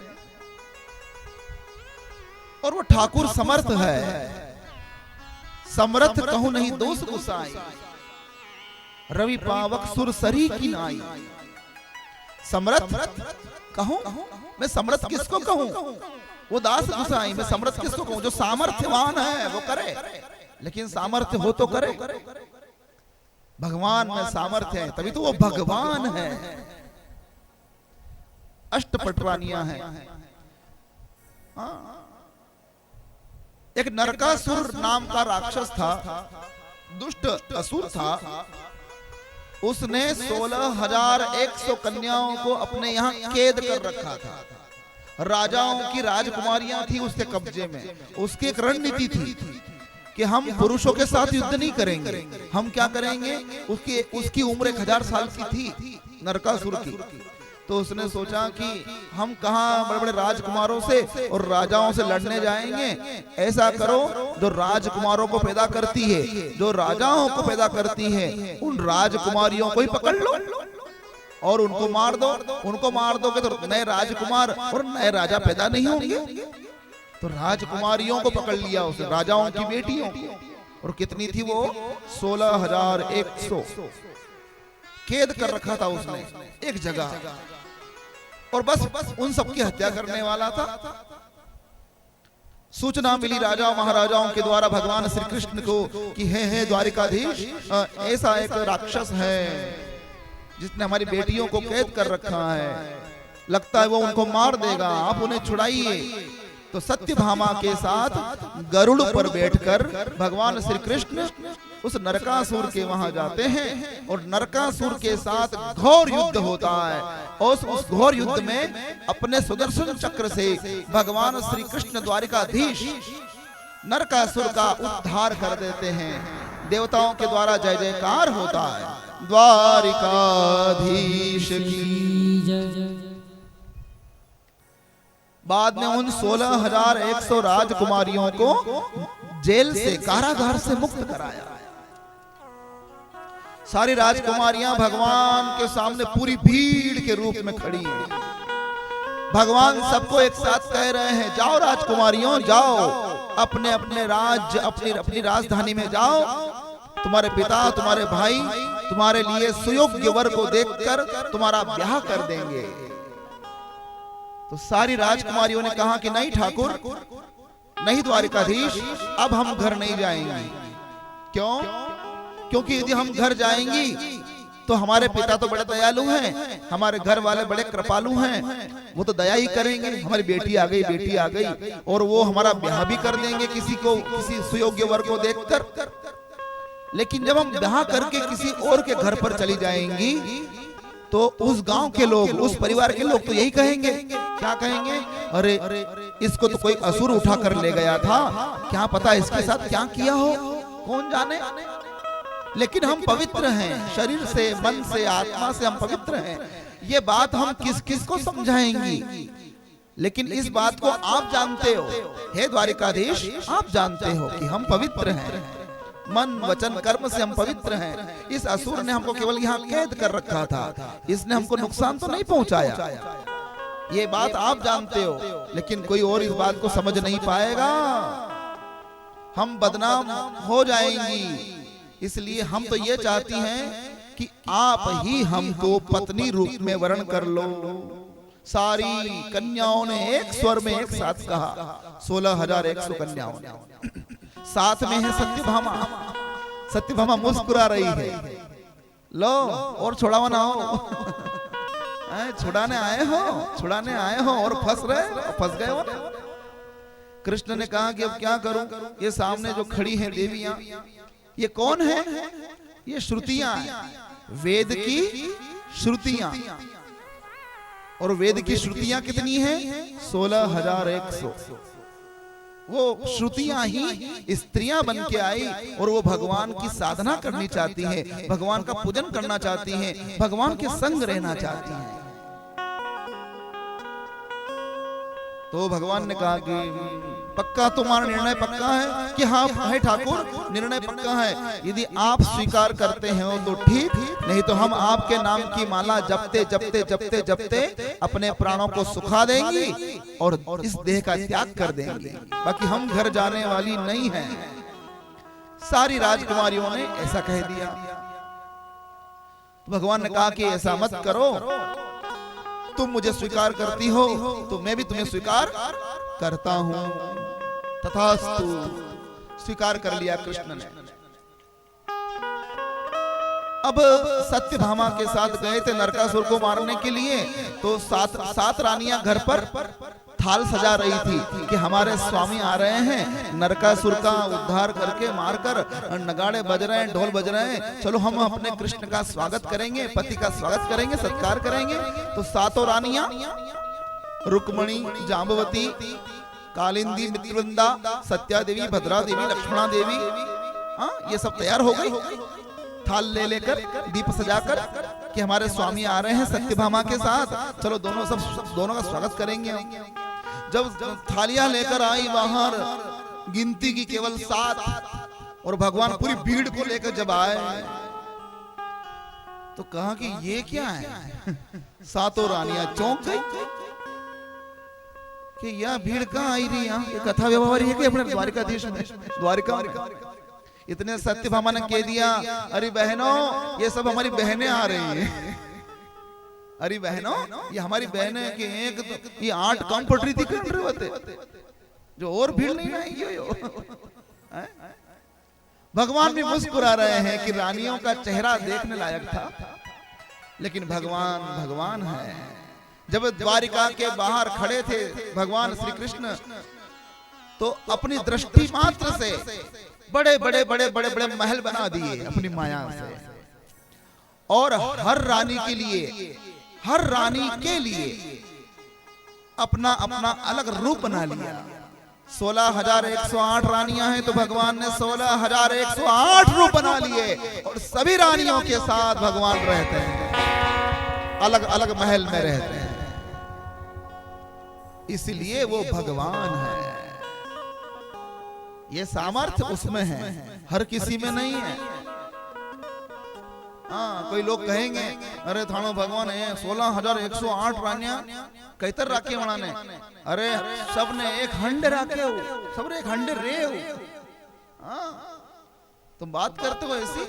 और वो ठाकुर समर्थ है, समर्थ कहूं नहीं दोष गुसाई, रवि पावक सुर सरी की नाई। समर्थ कहूं, मैं समर्थ किसको कहूं? वो दास गुसाई। मैं समर्थ किसको कहूं? जो सामर्थ्यवान है वो करे, लेकिन सामर्थ्य हो तो करे। भगवान में सामर्थ्य है तभी तो वो भगवान है। अष्टपटरानियां हैं। एक नरकासुर नाम का राक्षस था, दुष्ट असुर था। उसने 16,100 कन्याओं को अपने यहाँ कैद कर रखा था। राजाओं की राजकुमारियां थी उसके कब्जे में। उसकी एक रणनीति थी कि हम पुरुषों के साथ युद्ध नहीं करेंगे, हम क्या करेंगे, उसकी उम्र 1000 साल की थी नरकासुर की। तो उसने सोचा कि हम कहाँ बड़े बड़े राजकुमारों से और राजाओं से लड़ने जाएंगे। ऐसा करो, जो राजकुमारों को पैदा करती है, जो राजाओं को पैदा करती है, उन राजकुमारियों को ही पकड़ लो और उनको मार दो। उनको मार दोगे तो नए राजकुमार और नए राजा पैदा नहीं होंगे। तो राजकुमारियों को पकड़ लिया उसने, राजाओं की बेटियों। और कितनी थी वो? 16,100 कैद कर रखा था उसने एक जगह, और बस उन सबकी हत्या करने वाला था। सूचना मिली राजा महाराजाओं के द्वारा भगवान श्री कृष्ण को कि हे द्वारिकाधीश, ऐसा एक राक्षस है जिसने हमारी बेटियों को कैद कर रखा है, लगता है वो उनको मार देगा, आप उन्हें छुड़ाइए। तो सत्यभामा के साथ गरुड़ पर बैठकर भगवान श्री कृष्ण उस नरकासुर के वहां जाते हैं और नरकासुर के साथ घोर युद्ध होता है। और उस घोर युद्ध में अपने सुदर्शन चक्र से भगवान श्री कृष्ण द्वारिकाधीश नरकासुर का उद्धार कर देते हैं। देवताओं के द्वारा जय जयकार होता है, द्वारिकाधीश की जय। बाद में उन 16,100 राजकुमारियों को जेल से, कारागार से मुक्त कराया। सारी राजकुमारियां भगवान के सामने पूरी भीड़ के रूप में खड़ी हैं। भगवान सबको एक साथ कह रहे हैं, जाओ राजकुमारियों, जाओ अपने अपने राज्य, अपनी राजधानी में जाओ। तुम्हारे पिता, तुम्हारे भाई तुम्हारे लिए सुयोग्य वर को देखकर तुम्हारा ब्याह कर देंगे। तो सारी राजकुमारियों ने कहा कि नहीं ठाकुर, नहीं द्वारिकाधीश, अब हम घर नहीं जाएंगे। क्यों? क्योंकि यदि हम घर जाएंगी तो हमारे पिता तो बड़े दयालु हैं, हमारे घर वाले बड़े कृपालु हैं, वो तो दया ही करेंगे। हमारी बेटी आ गई, बेटी आ गई, और वो हमारा ब्याह भी कर देंगे किसी सुयोग्य वर को देखकर। लेकिन जब हम ब्याह करके किसी और के घर पर चली जाएंगी तो उस गांव के लोग, उस परिवार के लोग तो यही कहेंगे। क्या कहेंगे? अरे इसको तो कोई असुर उठा कर ले गया था, क्या पता इसके साथ क्या किया हो, कौन जाने। लेकिन हम पवित्र हैं, शरीर से, मन से, आत्मा से हम पवित्र हैं। ये बात हम किस किस को समझाएंगी? लेकिन इस बात को आप जानते हो, हे द्वारिकाधीश, आप जानते हो कि हम पवित्र हैं, मन वचन कर्म से हम पवित्र हैं। इस असुर ने हमको केवल यहाँ कैद कर रखा था, इसने हमको नुकसान तो नहीं पहुंचाया। ये बात आप जानते हो, लेकिन कोई और इस बात को समझ नहीं पाएगा, हम बदनाम हो जाएंगी। इसलिए हम तो ये चाहती हैं कि आप ही हमको पत्नी रूप में वरण कर लो। सारी कन्याओं ने एक स्वर में एक साथ कहा, 16,100 कन्याओं ने। साथ में है सत्यभामा। सत्यभामा मुस्कुरा रही है, लो और छुड़ावा ना हो। छुड़ाने आए हो और फंस गए हो। कृष्ण ने कहा कि अब क्या करूं, ये सामने जो खड़ी हैं देवियां, ये कौन है? ये श्रुतियां हैं, वेद की श्रुतियां। और वेद की श्रुतियां कितनी हैं? 16,100। वो श्रुतियां ही स्त्रियां बन के आई और वो भगवान की साधना करनी चाहती हैं, भगवान का पूजन करना चाहती हैं, भगवान के संग रहना चाहती हैं। तो भगवान ने कहा कि पक्का तुम्हारा निर्णय पक्का है? कि हाँ है ठाकुर, निर्णय पक्का है। यदि आप स्वीकार करते हैं तो ठीक, नहीं तो हम आपके नाम की माला जपते जपते जपते जपते अपने प्राणों को सुखा देंगी और इस देह का त्याग कर देंगे, बाकी हम घर जाने वाली नहीं हैं। सारी राजकुमारियों ने ऐसा कह दिया। तो भगवान ने कहा कि ऐसा मत करो, तुम मुझे स्वीकार करती हो तो मैं भी तुम्हें स्वीकार करता हूं। तथास्तु, स्वीकार कर लिया कृष्ण ने। अब सत्यभामा के साथ गए थे नरकासुर को मारने के लिए, तो सात रानियां घर पर थाल सजा रही थी कि हमारे स्वामी आ रहे हैं, नरकासुर का उद्धार करके मारकर, नगाड़े बज रहे हैं, ढोल बज रहे हैं, चलो हम अपने कृष्ण का स्वागत करेंगे, पति का स्वागत करेंगे, सत्कार करेंगे। तो सातों रानियां रुक्मणी, जाम्बवती, कालिंदी, मित्रवृंदा, सत्या देवी, भद्रा देवी, लक्ष्मणा देवी, ये सब तैयार हो गई थाल ले लेकर, दीप सजाकर कि हमारे स्वामी आ रहे हैं सत्यभामा के साथ, चलो दोनों का स्वागत करेंगे। जब थालियां लेकर आई बाहर, गिनती की केवल 7, और भगवान पूरी भीड़ को लेकर जब आए तो कहा कि ये क्या है? सातों रानियां चौंक गई कि यह भीड़ कहां आई रही है? ये कथा व्यवहार है कि अपने द्वारिकाधीश में, द्वारिका में इतने सत्यभामा ने कह दिया, अरे बहनों ये सब हमारी बहनें आ रही हैं। अरे बहनों ये हमारी बहनें के एक ये 8 कम पट रही थी होते जो और भीड़ नहीं आई। भगवान भी मुस्कुरा रहे हैं कि रानियों का चेहरा देखने लायक था, लेकिन भगवान भगवान है। जब द्वारिका के बाहर खड़े थे भगवान श्री कृष्ण, तो अपनी दृष्टि मात्र से बड़े बड़े बड़े बड़े बड़े महल बना दिए अपनी माया से, और हर रानी के लिए अपना अपना अलग रूप बना लिया। 16,108 रानियां हैं तो भगवान ने 16,108 रूप बना लिए, और सभी रानियों के साथ भगवान रहते हैं, अलग अलग महल में रहते हैं, इसलिए वो भगवान है। ये सामर्थ्य उसमें है, हर किसी में नहीं है। कोई लोग कहेंगे अरे थानो भगवान है 16,108 रानियां कैतर राखे वणा ने, अरे सब ने एक हंडे राखे हो, सब ने एक हंडे रे हो। तुम बात करते हो ऐसी,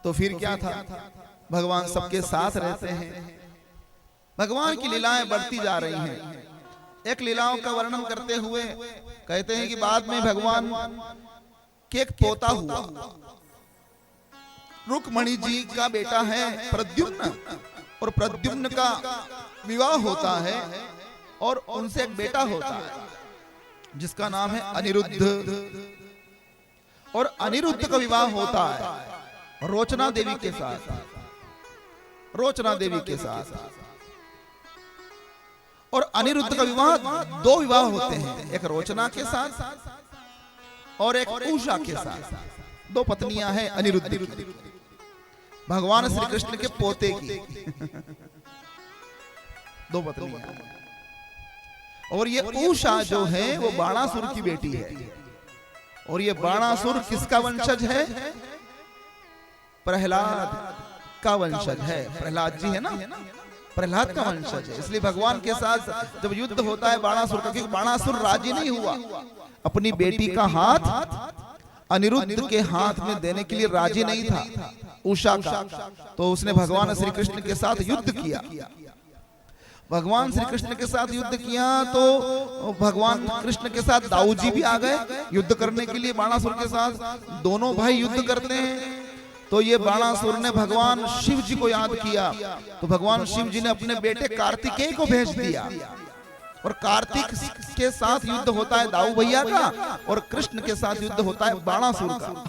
तो फिर क्या था? भगवान सबके साथ रहते हैं, भगवान की लीलाएं बढ़ती जा रही हैं। एक लीलाओं का वर्णन करते हुए कहते हैं कि बाद में भगवान के एक पोता हुआ, रुक्मणी जी का बेटा है प्रद्युम्न, और प्रद्युम्न का विवाह होता है, और उनसे एक बेटा होता है जिसका नाम है अनिरुद्ध, और अनिरुद्ध का विवाह होता है रोचना देवी के साथ, रोचना देवी के साथ। और अनिरुद्ध का विवाह 2 विवाह होते हैं, एक रोचना के साथ और एक उषा के साथ। 2 पत्नियां हैं अनिरुद्ध की, भगवान श्री कृष्ण के पोते की 2 पत्नियां। और ये उषा जो है वो बाणासुर की बेटी है, और ये बाणासुर किसका वंशज है? प्रहलाद का वंशज है। प्रहलाद जी है ना, प्रहलाद का वंशज है। इसलिए भगवान के साथ जब युद्ध होता है बाणासुर का, क्योंकि बाणासुर राजी नहीं हुआ, अपनी बेटी का हाथ अनिरुद्ध के हाथ में देने के लिए राजी नहीं था उषा का, तो उसने भगवान श्री कृष्ण के साथ युद्ध किया। भगवान श्री कृष्ण के साथ युद्ध किया तो भगवान कृष्ण के साथ दाऊ जी भी आ गए युद्ध करने के लिए बाणासुर के साथ। दोनों भाई युद्ध करते हैं, तो ये बाणासुर ने भगवान शिव जी को याद किया, तो भगवान शिव जी ने अपने बेटे कार्तिकेय को भेज दिया, और कार्तिक के साथ युद्ध होता है दाऊ भैया का, और कृष्ण के साथ युद्ध होता है बाणासुर का।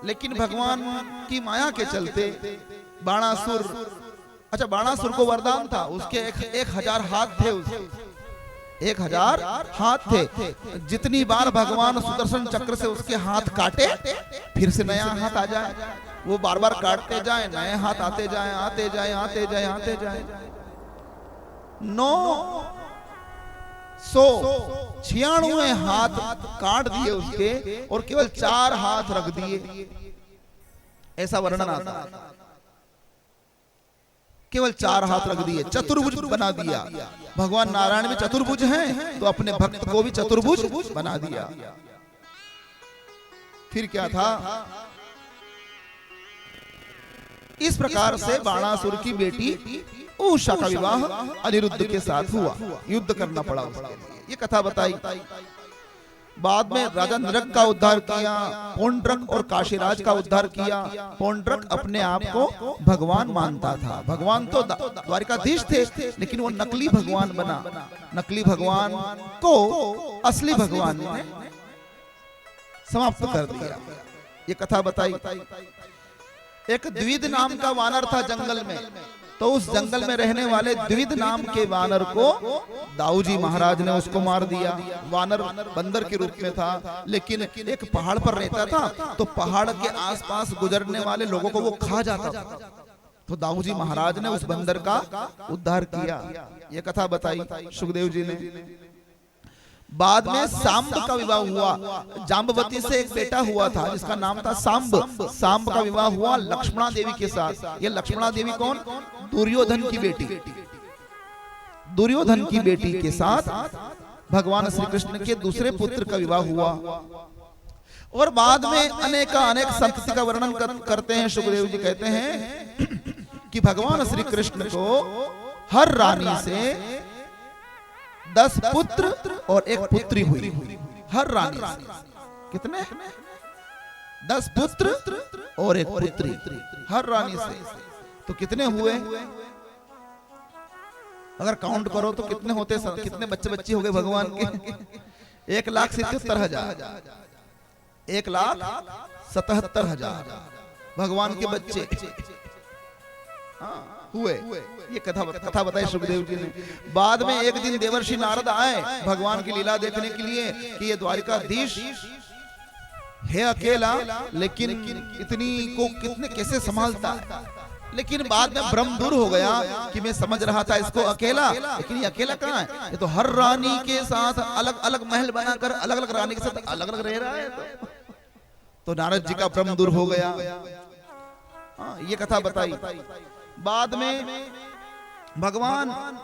लेकिन भगवान की माया के चलते बाणासुर, अच्छा बाणासुर को वरदान था, उसके 1000 हाथ थे, उसके 1000 हाथ थे। जितनी बार भगवान सुदर्शन चक्र से उसके हाथ काटे फिर से नया हाथ आ जाए, वो बार बार काटते जाए, नए हाथ आते जाए, आते जाए, आते जाए, आते जाए। 996 हाथ काट दिए उसके, और केवल 4 हाथ रख दिए, ऐसा वर्णन आता है। केवल 4 हाथ रख दिए, चतुर्भुज बना दिया। भगवान नारायण भी चतुर्भुज हैं, तो अपने भक्त को भी चतुर्भुज बना दिया। फिर क्या था? इस प्रकार से बाणासुर की बेटी उषा का विवाह अनिरुद्ध के साथ हुआ, युद्ध करना पड़ा उसके लिए। ये कथा बताई। बाद में राजा नरक का उद्धार किया, पौंड्रक और काशीराज का उद्धार किया। पौंड्रक अपने आप को भगवान मानता था, भगवान तो द्वारिकाधीश थे, लेकिन वो नकली भगवान बना। नकली भगवान को असली भगवान ने समाप्त कर दिया। ये कथा बताई। एक द्विविद नाम का वानर था जंगल में, तो उस जंगल में रहने वाले द्विविद नाम के वानर को दाऊजी महाराज ने उसको मार दिया। वानर बंदर के रूप में था, लेकिन एक पहाड़ पर रहता था, तो पहाड़ के आसपास गुजरने वाले लोगों को वो खा जाता था। तो दाऊजी महाराज ने उस बंदर का उद्धार किया। ये कथा बताई सुखदेव जी ने। बाद में सांब का विवाह हुआ। जाम्बवती से एक बेटा हुआ था जिसका नाम था सांब। सांब का विवाह हुआ लक्ष्मणा देवी के साथ। ये लक्ष्मणा देवी कौन? दुर्योधन की बेटी। दुर्योधन की बेटी के साथ भगवान श्री कृष्ण के दूसरे पुत्र का विवाह हुआ। और बाद में अनेक संतति का वर्णन करते हैं। सुखदेव जी कहते हैं कि भगवान श्री कृष्ण को हर रानी से 10 पुत्र और एक पुत्री हुई। हर रानी से कितने? 10 पुत्र और एक पुत्री हर रानी से। तो कितने हुए? अगर काउंट करो तो कितने होते? कितने बच्चे बच्ची हो गए भगवान के? 1,77,000। 1,77,000 भगवान के बच्चे हुए। ये कथा बताई सुखदेव जी ने। बाद में एक दिन देवर्षि नारद आए भगवान की लीला देखने के लिए कि ये द्वारिकाधीश है अकेला, लेकिन इतनी को कितने कैसे संभालता। लेकिन बाद में भ्रम दूर हो गया कि मैं समझ रहा था इसको अकेला, लेकिन ये अकेला कहाँ है? ये तो हर रानी के साथ अलग अलग महल बनाकर अलग अलग रानी के साथ अलग अलग रह रहा है। तो नारद जी का भ्रम दूर हो गया। ये कथा बताई। बाद में भगवान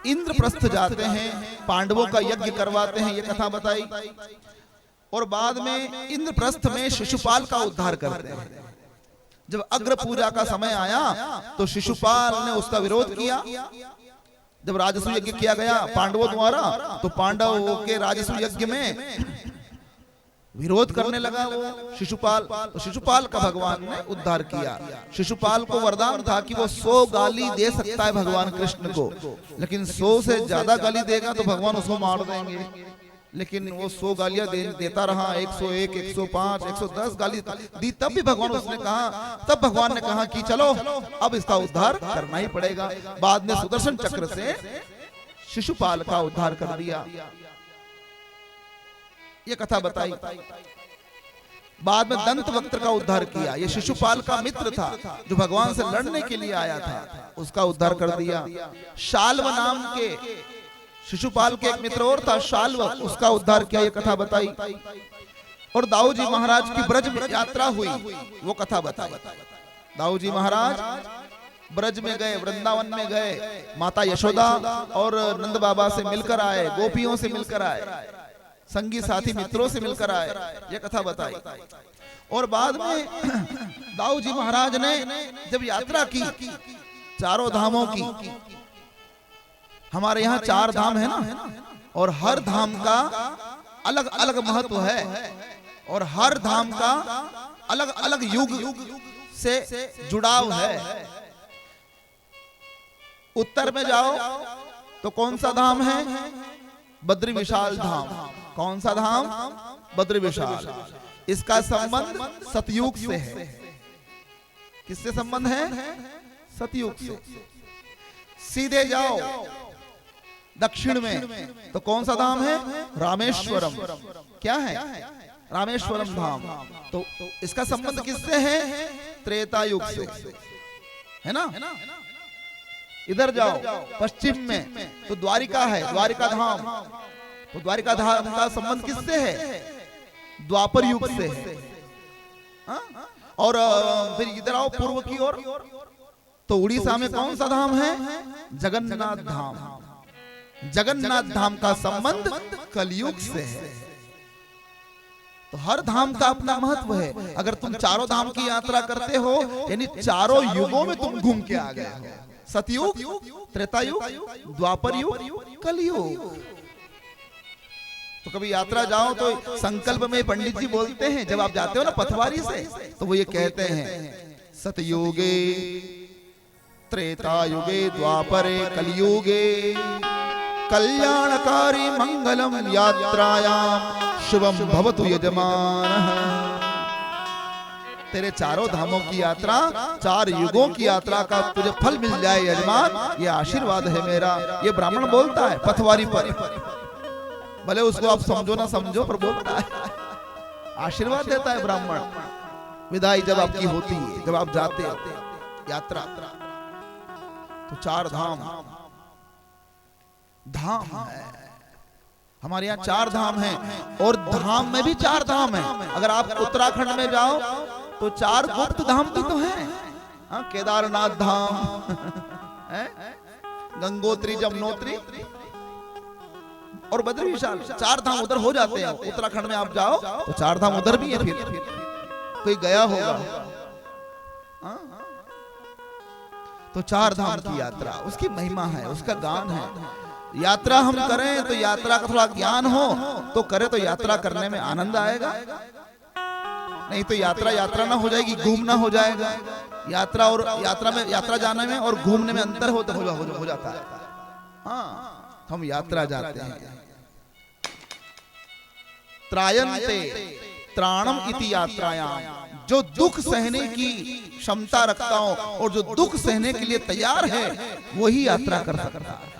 इंद्रप्रस्थ जाते हैं, पांडवों का यज्ञ करवाते हैं। ये कथा बताई। और बाद में इंद्रप्रस्थ में शिशुपाल का उद्धार करते हैं। जब अग्र पूजा का समय आया तो शिशुपाल ने उसका विरोध किया। जब राजसू यज्ञ किया गया पांडवों द्वारा, तो पांडवों के राजसू यज्ञ में विरोध करने लगा वो शिशुपाल। तो शिशुपाल का भगवान ने उद्धार किया। शिशुपाल को वरदान था कि वो 100 गाली दे सकता है भगवान कृष्ण को, लेकिन 100 से ज्यादा गाली देगा तो भगवान उसको मार देंगे। लेकिन वो 100 गालियां देता रहा। 101, 105, 110 गाली दी, तब भी भगवान तब भगवान ने कहा कि चलो अब इसका उद्धार करना ही पड़ेगा। बाद में सुदर्शन चक्र से शिशुपाल का उद्धार कर दिया। ये कथा बताई। बाद में दंतवक्त्र का उद्धार किया। ये शिशुपाल का मित्र था जो भगवान से लड़ने के लिए आया था, उसका उद्धार कर दिया। शाल्व नाम के शिशुपाल के एक मित्र और था शाल्व, उसका उद्धार किया। ये कथा बताई। और दाऊजी महाराज की ब्रज में यात्रा हुई, वो कथा बताई। दाऊजी महाराज ब्रज में गए, वृंदावन में गए, माता यशोदा और नंद बाबा से मिलकर आए, गोपियों से मिलकर आए, संगी साथी मित्रों से मिलकर आए। ये कथा बताई। और बाद में दाऊजी महाराज ने जब यात्रा की चारों धामों की, हमारे यहाँ 4 धाम है ना, और हर धाम का अलग अलग महत्व है, और हर धाम का अलग अलग युग से जुड़ाव है। उत्तर में जाओ तो कौन सा धाम है? बद्री विशाल धाम। कौन सा धाम? बद्री विशाल। इसका संबंध सतयुग से है। किससे संबंध है? सतयुग से। सीधे जाओ दक्षिण में तो कौन सा धाम है? रामेश्वरम। क्या है? रामेश्वरम धाम। तो इसका संबंध किससे है? त्रेता युग से, है ना। इधर जाओ पश्चिम में तो द्वारिका है, द्वारिका धाम। तो द्वारिका धाम का संबंध किससे है? द्वापर युग से है। और फिर इधर आओ पूर्व की ओर तो उड़ीसा में कौन सा धाम है? जगन्नाथ धाम। जगन्नाथ धाम का संबंध कलयुग से है। तो हर धाम का अपना महत्व है। अगर तुम चारों धाम की यात्रा करते हो, यानी चारों युगों में तुम घूम के आ गए हो। सतयुग, त्रेता युग, द्वापर युग, कलयुग। तो कभी यात्रा जाओ तो संकल्प में पंडित जी बोलते हैं, जब आप जाते हो ना पथवारी से, तो वो ये कहते हैं सतयुगे त्रेता युगे द्वापरे कलयुगे कल्याणकारी मंगलम यात्रायाम शुभम भवतु यजमानः। तेरे चारों धामों की यात्रा, 4 युगों की यात्रा का तुझे फल मिल जाए यजमान, ये आशीर्वाद है मेरा। ये ब्राह्मण बोलता है पथवारी पर, भले उसको आप समझो ना समझो, पर बोलता है, आशीर्वाद देता है ब्राह्मण। विदाई जब आपकी होती है, जब आप जाते हो यात्रा, तो 4 धाम है हमारे यहाँ, 4 धाम हैं, और धाम में भी 4 धाम हैं। अगर आप उत्तराखंड में जाओ तो 4 गुप्त धाम भी तो हैं। हाँ, केदारनाथ धाम है, गंगोत्री, जमुनोत्री और बद्री विशाल, 4 धाम उधर हो जाते हैं। उत्तराखंड में आप जाओ तो 4 धाम उधर भी है। फिर कोई गया होगा, हाँ? तो 4 धाम की यात्रा, उसकी महिमा है, उसका गान है। यात्रा हम करें तो यात्रा का थोड़ा ज्ञान हो तो करें, तो यात्रा करने में आनंद आएगा। नहीं तो यात्रा ना हो जाएगी, घूमना हो जाएगा। यात्रा और यात्रा जाने में और घूमने में अंतर हो जाता है। हाँ, हम यात्रा जाते हैं। त्रायन्ते त्राणम इति यात्रायाम, जो दुख सहने की क्षमता रखता हो और जो दुख सहने के लिए तैयार है, वही यात्रा कर सकता है।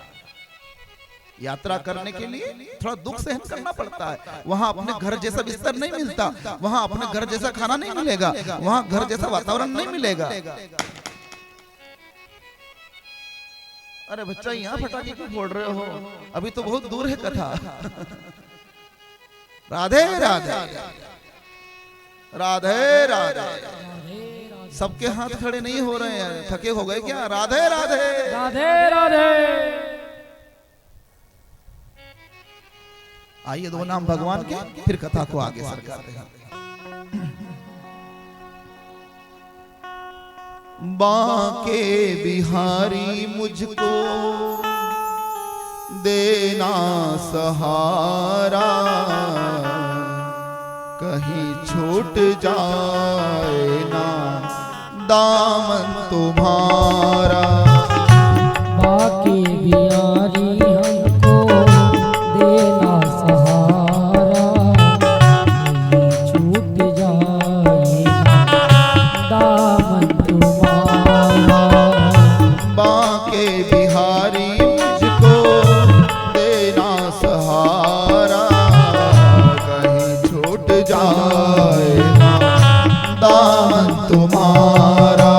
यात्रा करने के लिए थोड़ा दुख सहन करना पड़ता है। वहां अपने घर जैसा बिस्तर नहीं मिलता, वहां अपने घर जैसा खाना नहीं मिलेगा, वहां घर जैसा वातावरण नहीं मिलेगा। अरे बच्चा, यहाँ पटाखे क्यों फोड़ रहे हो? अभी तो बहुत दूर है कथा। राधे राधे राधे राधे। सबके हाथ खड़े नहीं हो रहे हैं, थके हो गए क्या? राधे राधे राधे राधे। आइए 2 नाम भगवान के, फिर कथा को आगे सरकाते हैं। बांके बिहारी मुझको देना सहारा, कहीं छूट जाए ना दामन तुम्हारा। बांके बिहारी हमको देना सहारा, कहीं छूट जाए ना दामन तुम्हारा। बांके बिहारी मुझको देना सहारा, कहीं छूट जाए ना दामन तुम्हारा।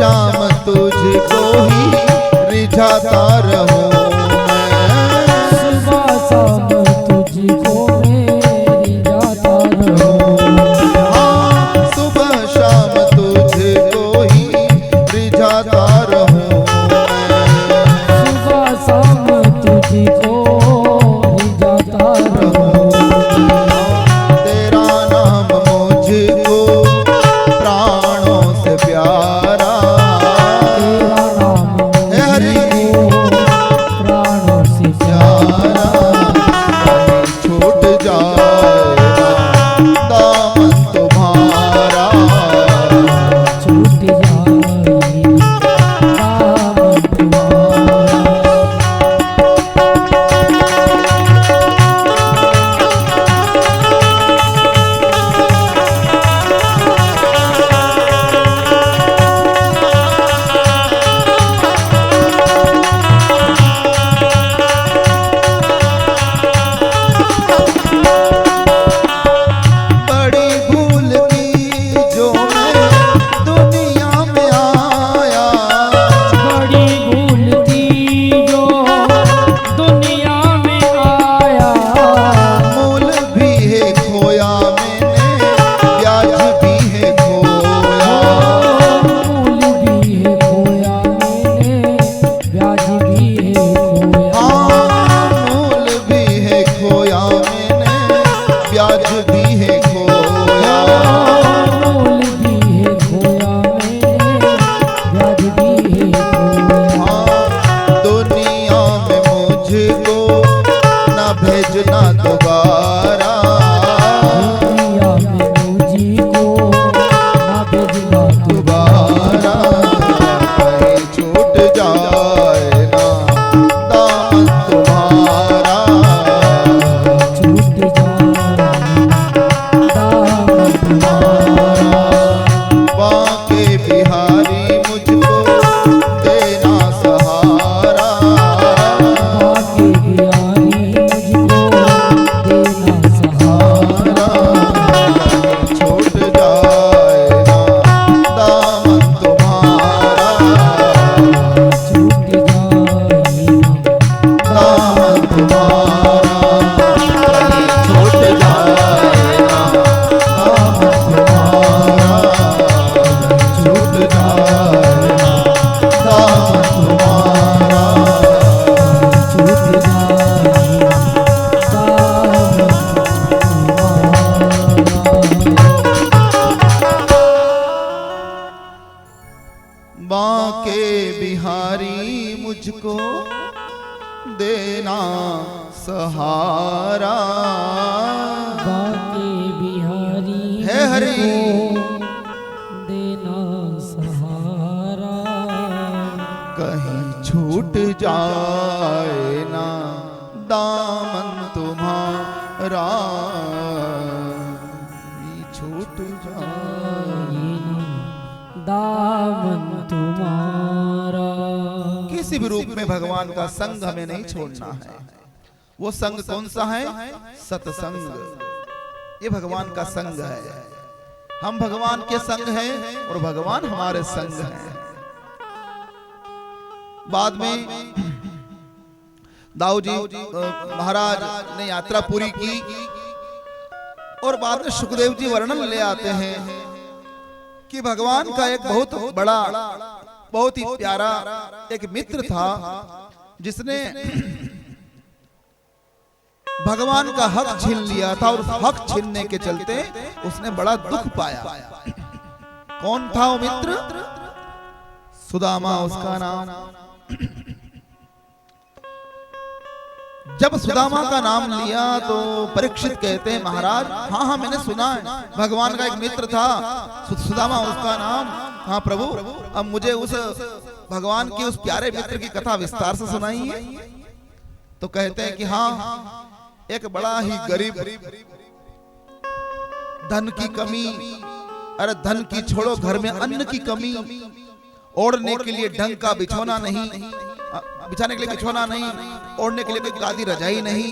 शाम तुझको ही रिझाता रहूं मैं। सुबह शाम तुझको मेरी जाता रहूं। हाँ, सुबह शाम तुझको ही रिझाता रहूं मैं। सुबह शाम तुझको ही जाता रहूं। तेरा नाम मुझको प्राणों से प्यारा, तेरा नाम हे हरि प्राणों से प्यारा, कहीं छूट जाए ना दामन तुम्हारा। छूट जाए दामन तुम्हारा। बड़ी भूल की जो मैं दुनिया में आया, बड़ी भूल थी जो दुनिया में आया। मूल भी है खोया मैंने, ब्याज भी है खोया। मूल भी है खोया मैंने, ब्याज भी है खोया। हाँ, मूल भी है खोया मैंने, ब्याज भी है खोया। मूल भी है खोया मैंने, ब्याज भी है खोया। हाँ, दुनिया में मुझको न भेजना दोबारा। दुनिया में मुझको ना भेजना दोबारा कहीं छूट जाए ना दामन तुम्हारा। छूट जाए दामन तुम्हारा। बांके बिहारी मुझको देना सहारा। बाकी बिहारी मुझको देना सहारा। छूट जाए ना दामन तुम्हारा। छूट जाए दामन तुम्हारा। कहीं छूट जाए ना दामन तुम्हारा। छूट जाए ना दामन तुम्हारा। छूट जाए बांके बिहारी मुझको देना सहारा। बाकी बिहारी हे हरि मुझको देना सहारा। कहीं छूट जाए ना दामन तुम्हारा। छूट जाए दामन तुम्हारा। किसी भी रूप में भगवान का संग हमें नहीं छोड़ना है। वो संग कौन सा है? सत्संग। ये भगवान का संग है। हम भगवान के संग हैं और भगवान हमारे संग हैं। बाद में दाऊ जी महाराज ने यात्रा पूरी की और बाद में सुखदेव जी वर्णन ले आते हैं कि भगवान का एक बहुत बड़ा, बहुत ही प्यारा एक मित्र था जिसने भगवान का हक छीन लिया था और हक छीनने के चलते उसने बड़ा दुख पाया। कौन था वो मित्र? सुदामा उसका नाम। जब सुदामा का नाम लिया तो परीक्षित कहते हैं महाराज हाँ हाँ मैंने सुना है भगवान का एक मित्र था सुदामा उसका नाम। हाँ प्रभु अब मुझे उस भगवान की उस प्यारे मित्र की कथा विस्तार से सुनाइए। तो कहते हैं कि हाँ एक बड़ा ही गरीब, धन की कमी, अरे धन की छोड़ो घर में अन्न की कमी, ओढ़ने के लिए ढंग का बिछौना नहीं, बिछाने के लिए बिछौना नहीं, ओढ़ने के लिए कोई गादी रजाई नहीं,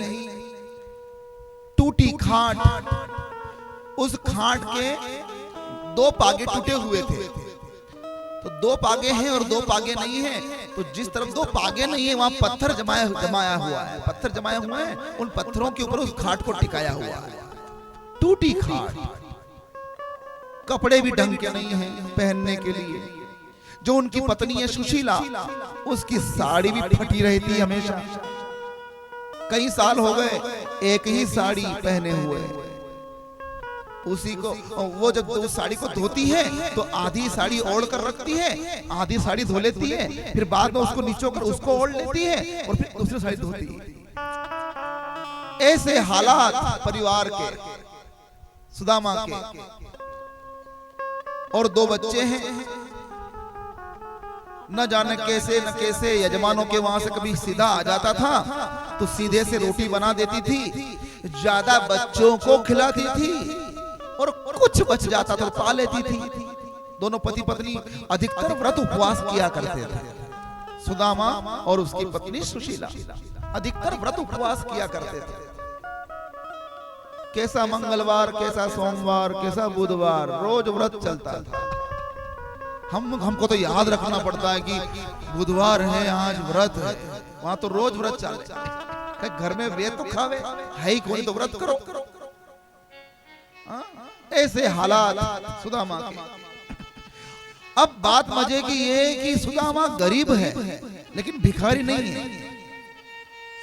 टूटी खाट, उस खाट के 2 पागे टूटे हुए थे। तो दो पागे हैं और दो पागे नहीं है, तो जिस तरफ दो पागे नहीं है वहां पत्थर जमाया हुआ है, पत्थर जमाए हुए हैं, उन पत्थरों के ऊपर उस खाट को टिकाया हुआ है। टूटी खाट, कपड़े भी ढंग के नहीं हैं पहनने के लिए। जो उनकी पत्नी है सुशीला, उसकी साड़ी भी फटी रहती हमेशा। कई साल हो गए एक ही साड़ी पहने हुए। उसी को वो जब उस साड़ी को धोती है तो आधी साड़ी ओढ़ कर रखती है, आधी साड़ी धो लेती है, फिर बाद में उसको नीचो कर उसको ओढ़ लेती है और फिर दूसरी साड़ी धोती है। ऐसे हालात परिवार के, सुदामा के। और दो बच्चे हैं, न जाने कैसे न कैसे यजमानों के वहां से कभी सीधा आ जाता था तो सीधे से रोटी बना देती थी, ज्यादा बच्चों को खिलाती थी और कुछ बच जाता तो पा लेती थी। दोनों पति पत्नी अधिकतर व्रत उपवास किया करते थे। सुदामा और उसकी पत्नी सुशीला अधिकतर व्रत उपवास किया करते थे। कैसा मंगलवार, कैसा सोमवार, कैसा बुधवार, रोज व्रत चलता था। हमको तो याद रखना पड़ता है कि बुधवार है आज व्रत है, वहां तो रोज व्रत चले। घर में वे तो खावे है ही कोई, तो व्रत करो। ऐसे हालात सुदामा के। अब बात मजे की ये कि सुदामा गरीब है लेकिन भिखारी नहीं है।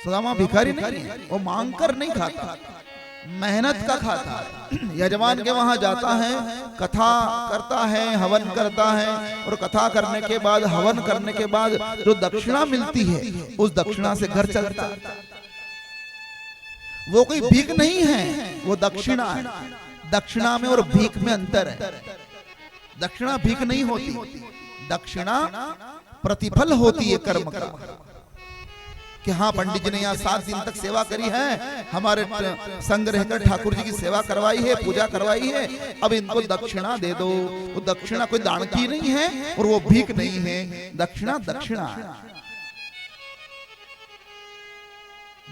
सुदामा भिखारी नहीं है, वो मांग कर नहीं खाता, मेहनत का खाता है। यजमान के वहां जाता है, कथा करता है, हवन करता है, और कथा करने के बाद, हवन करने के बाद जो दक्षिणा मिलती है उस दक्षिणा से घर चलता है। वो कोई भीख नहीं है, वो दक्षिणा है। दक्षिणा में और भीख में अंतर है। दक्षिणा भीख नहीं होती, दक्षिणा प्रतिफल होती है कर्म का। कि हाँ पंडित जी ने यहाँ 7 दिन तक सेवा करी है, हमारे संग रहकर ठाकुर जी की सेवा करवाई है, पूजा करवाई है, अब इनको दक्षिणा दे दो। वो दक्षिणा कोई दान की नहीं है और वो भीख नहीं है। दक्षिणा दक्षिणा है,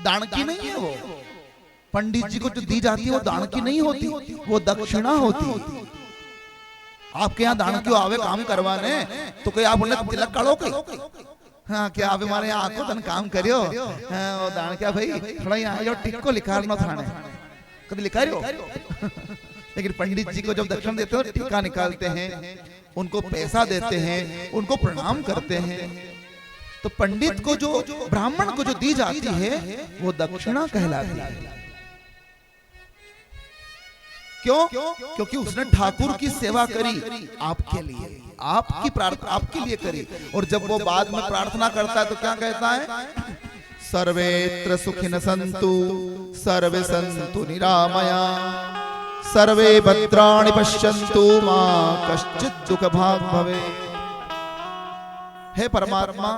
दान की नहीं है। वो पंडित जी को जो दी जाती है वो दान की नहीं होती, वो दक्षिणा होती। आपके यहाँ दान क्यों आवे काम करवाने, तो कोई आप उन्हें तिलक काढ़ो के, हाँ क्या आप हमारे यहाँ आको तन काम करियो, हाँ वो दान क्या भाई थोड़ा यहाँ जो टिक को लिखा नो थाने कभी लिखा रही हो। लेकिन पंडित जी को जब दक्षिण देते हो टीका निकालते हैं, उनको पैसा देते हैं, उनको प्रणाम करते हैं। तो पंडित को जो, ब्राह्मण को जो दी जाती है वो दक्षिणा कहलाती है। क्यों? क्योंकि उसने ठाकुर की सेवा करी आपके लिए, आपकी प्रार्थना आपके लिए करी। और जब वो बाद में प्रार्थना करता है तो क्या कहता है? सर्वेत्र सुखिन सन्तु सर्वे सन्तु निरामया सर्वे भद्राणि पश्यन्तु मा कश्चित् दुःख भाग् भवेत्। हे परमात्मा,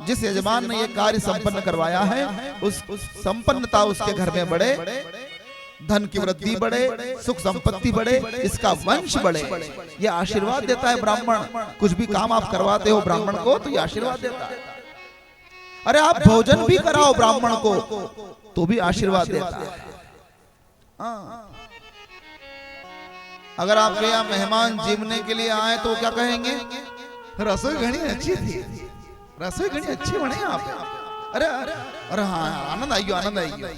जिस यजमान ने ये कार्य संपन्न करवाया है उस संपन्नता उसके घर में बढ़े, धन की वृद्धि बढ़े, सुख संपत्ति बढ़े, इसका वंश बढ़े। ये आशीर्वाद देता है ब्राह्मण। कुछ भी काम आप करवाते हो ब्राह्मण को तो ये आशीर्वाद देता है। अरे आप भोजन भी कराओ ब्राह्मण को तो भी आशीर्वाद देता है। अगर आपके यहाँ मेहमान जिमने के लिए आए तो क्या कहेंगे? रसोई घनी अच्छी थी, रसोई घनी अच्छी बने आप। अरे अरे हाँ आनंद आइयो, आनंद आइयो।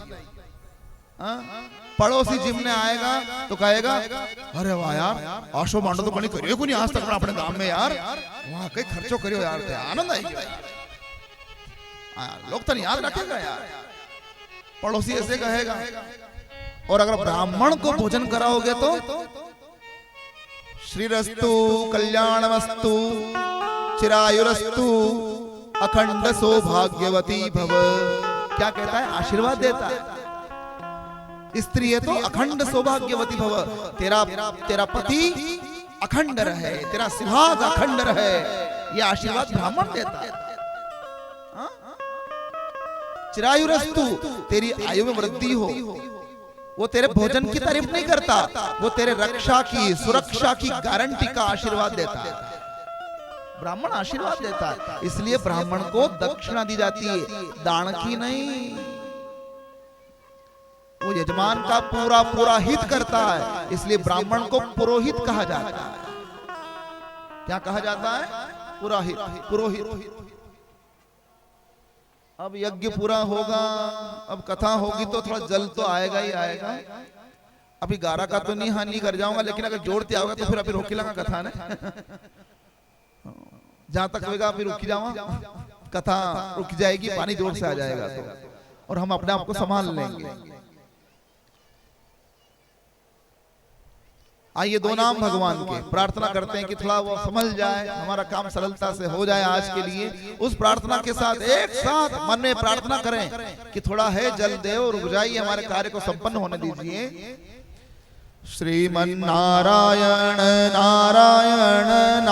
पड़ोसी जिमने आएगा तो कहेगा अरे वाह यार आशो मांडो तो कहीं करियो को नहीं आज तक अपने गांव में यार, वहां कहीं खर्चो करियो यार, आनंद आएगा। लोग तो याद रखेगा यार, पड़ोसी ऐसे कहेगा। और अगर ब्राह्मण को भोजन कराओगे तो श्रीरस्तु कल्याणमस्तु चिरायुरस्तु अखंड सौभाग्यवती भव। क्या कहता है? आशीर्वाद देता है। स्त्री है तो अखंड सौभाग्यवती भव, तेरा पति अखंड रहे, तेरा सुहाग अखंड रहे, ये आशीर्वाद ब्राह्मण देता है। चिरायुरस्तु, तेरी आयु में वृद्धि हो। वो तेरे भोजन की तारीफ नहीं करता, वो तेरे रक्षा की, सुरक्षा की गारंटी का आशीर्वाद देता है। ब्राह्मण आशीर्वाद देता है, इसलिए ब्राह्मण को दक्षिणा दी जाती है, दान की नहीं। वो यजमान का पूरा पूरा हित करता है, इसलिए ब्राह्मण को पुरोहित कहा जाता है। क्या कहा जाता है? पुरोहित पुरोहित। अब यज्ञ पूरा होगा, अब कथा होगी तो थोड़ा जल तो आएगा ही आएगा। अभी 11 का तो नहीं हानि कर जाऊंगा, लेकिन अगर जोड़ते आओगे तो फिर अभी रोकी लगा कथा ने। जहां तक होगा फिर रुक जाऊंगा, कथा रुक जाएगी, पानी जोर से आ जाएगा तो, और हम अपने आप को संभाल लेंगे। आइए दो नाम भगवान के प्रार्थना करते हैं कि थोड़ा वो समझ जाए, हमारा काम सरलता से हो जाए आज के लिए। उस प्रार्थना के साथ एक साथ मन में प्रार्थना करें कि थोड़ा है जल देव, रुक जाइए, हमारे कार्य को संपन्न होने दीजिए। श्रीमन नारायण नारायण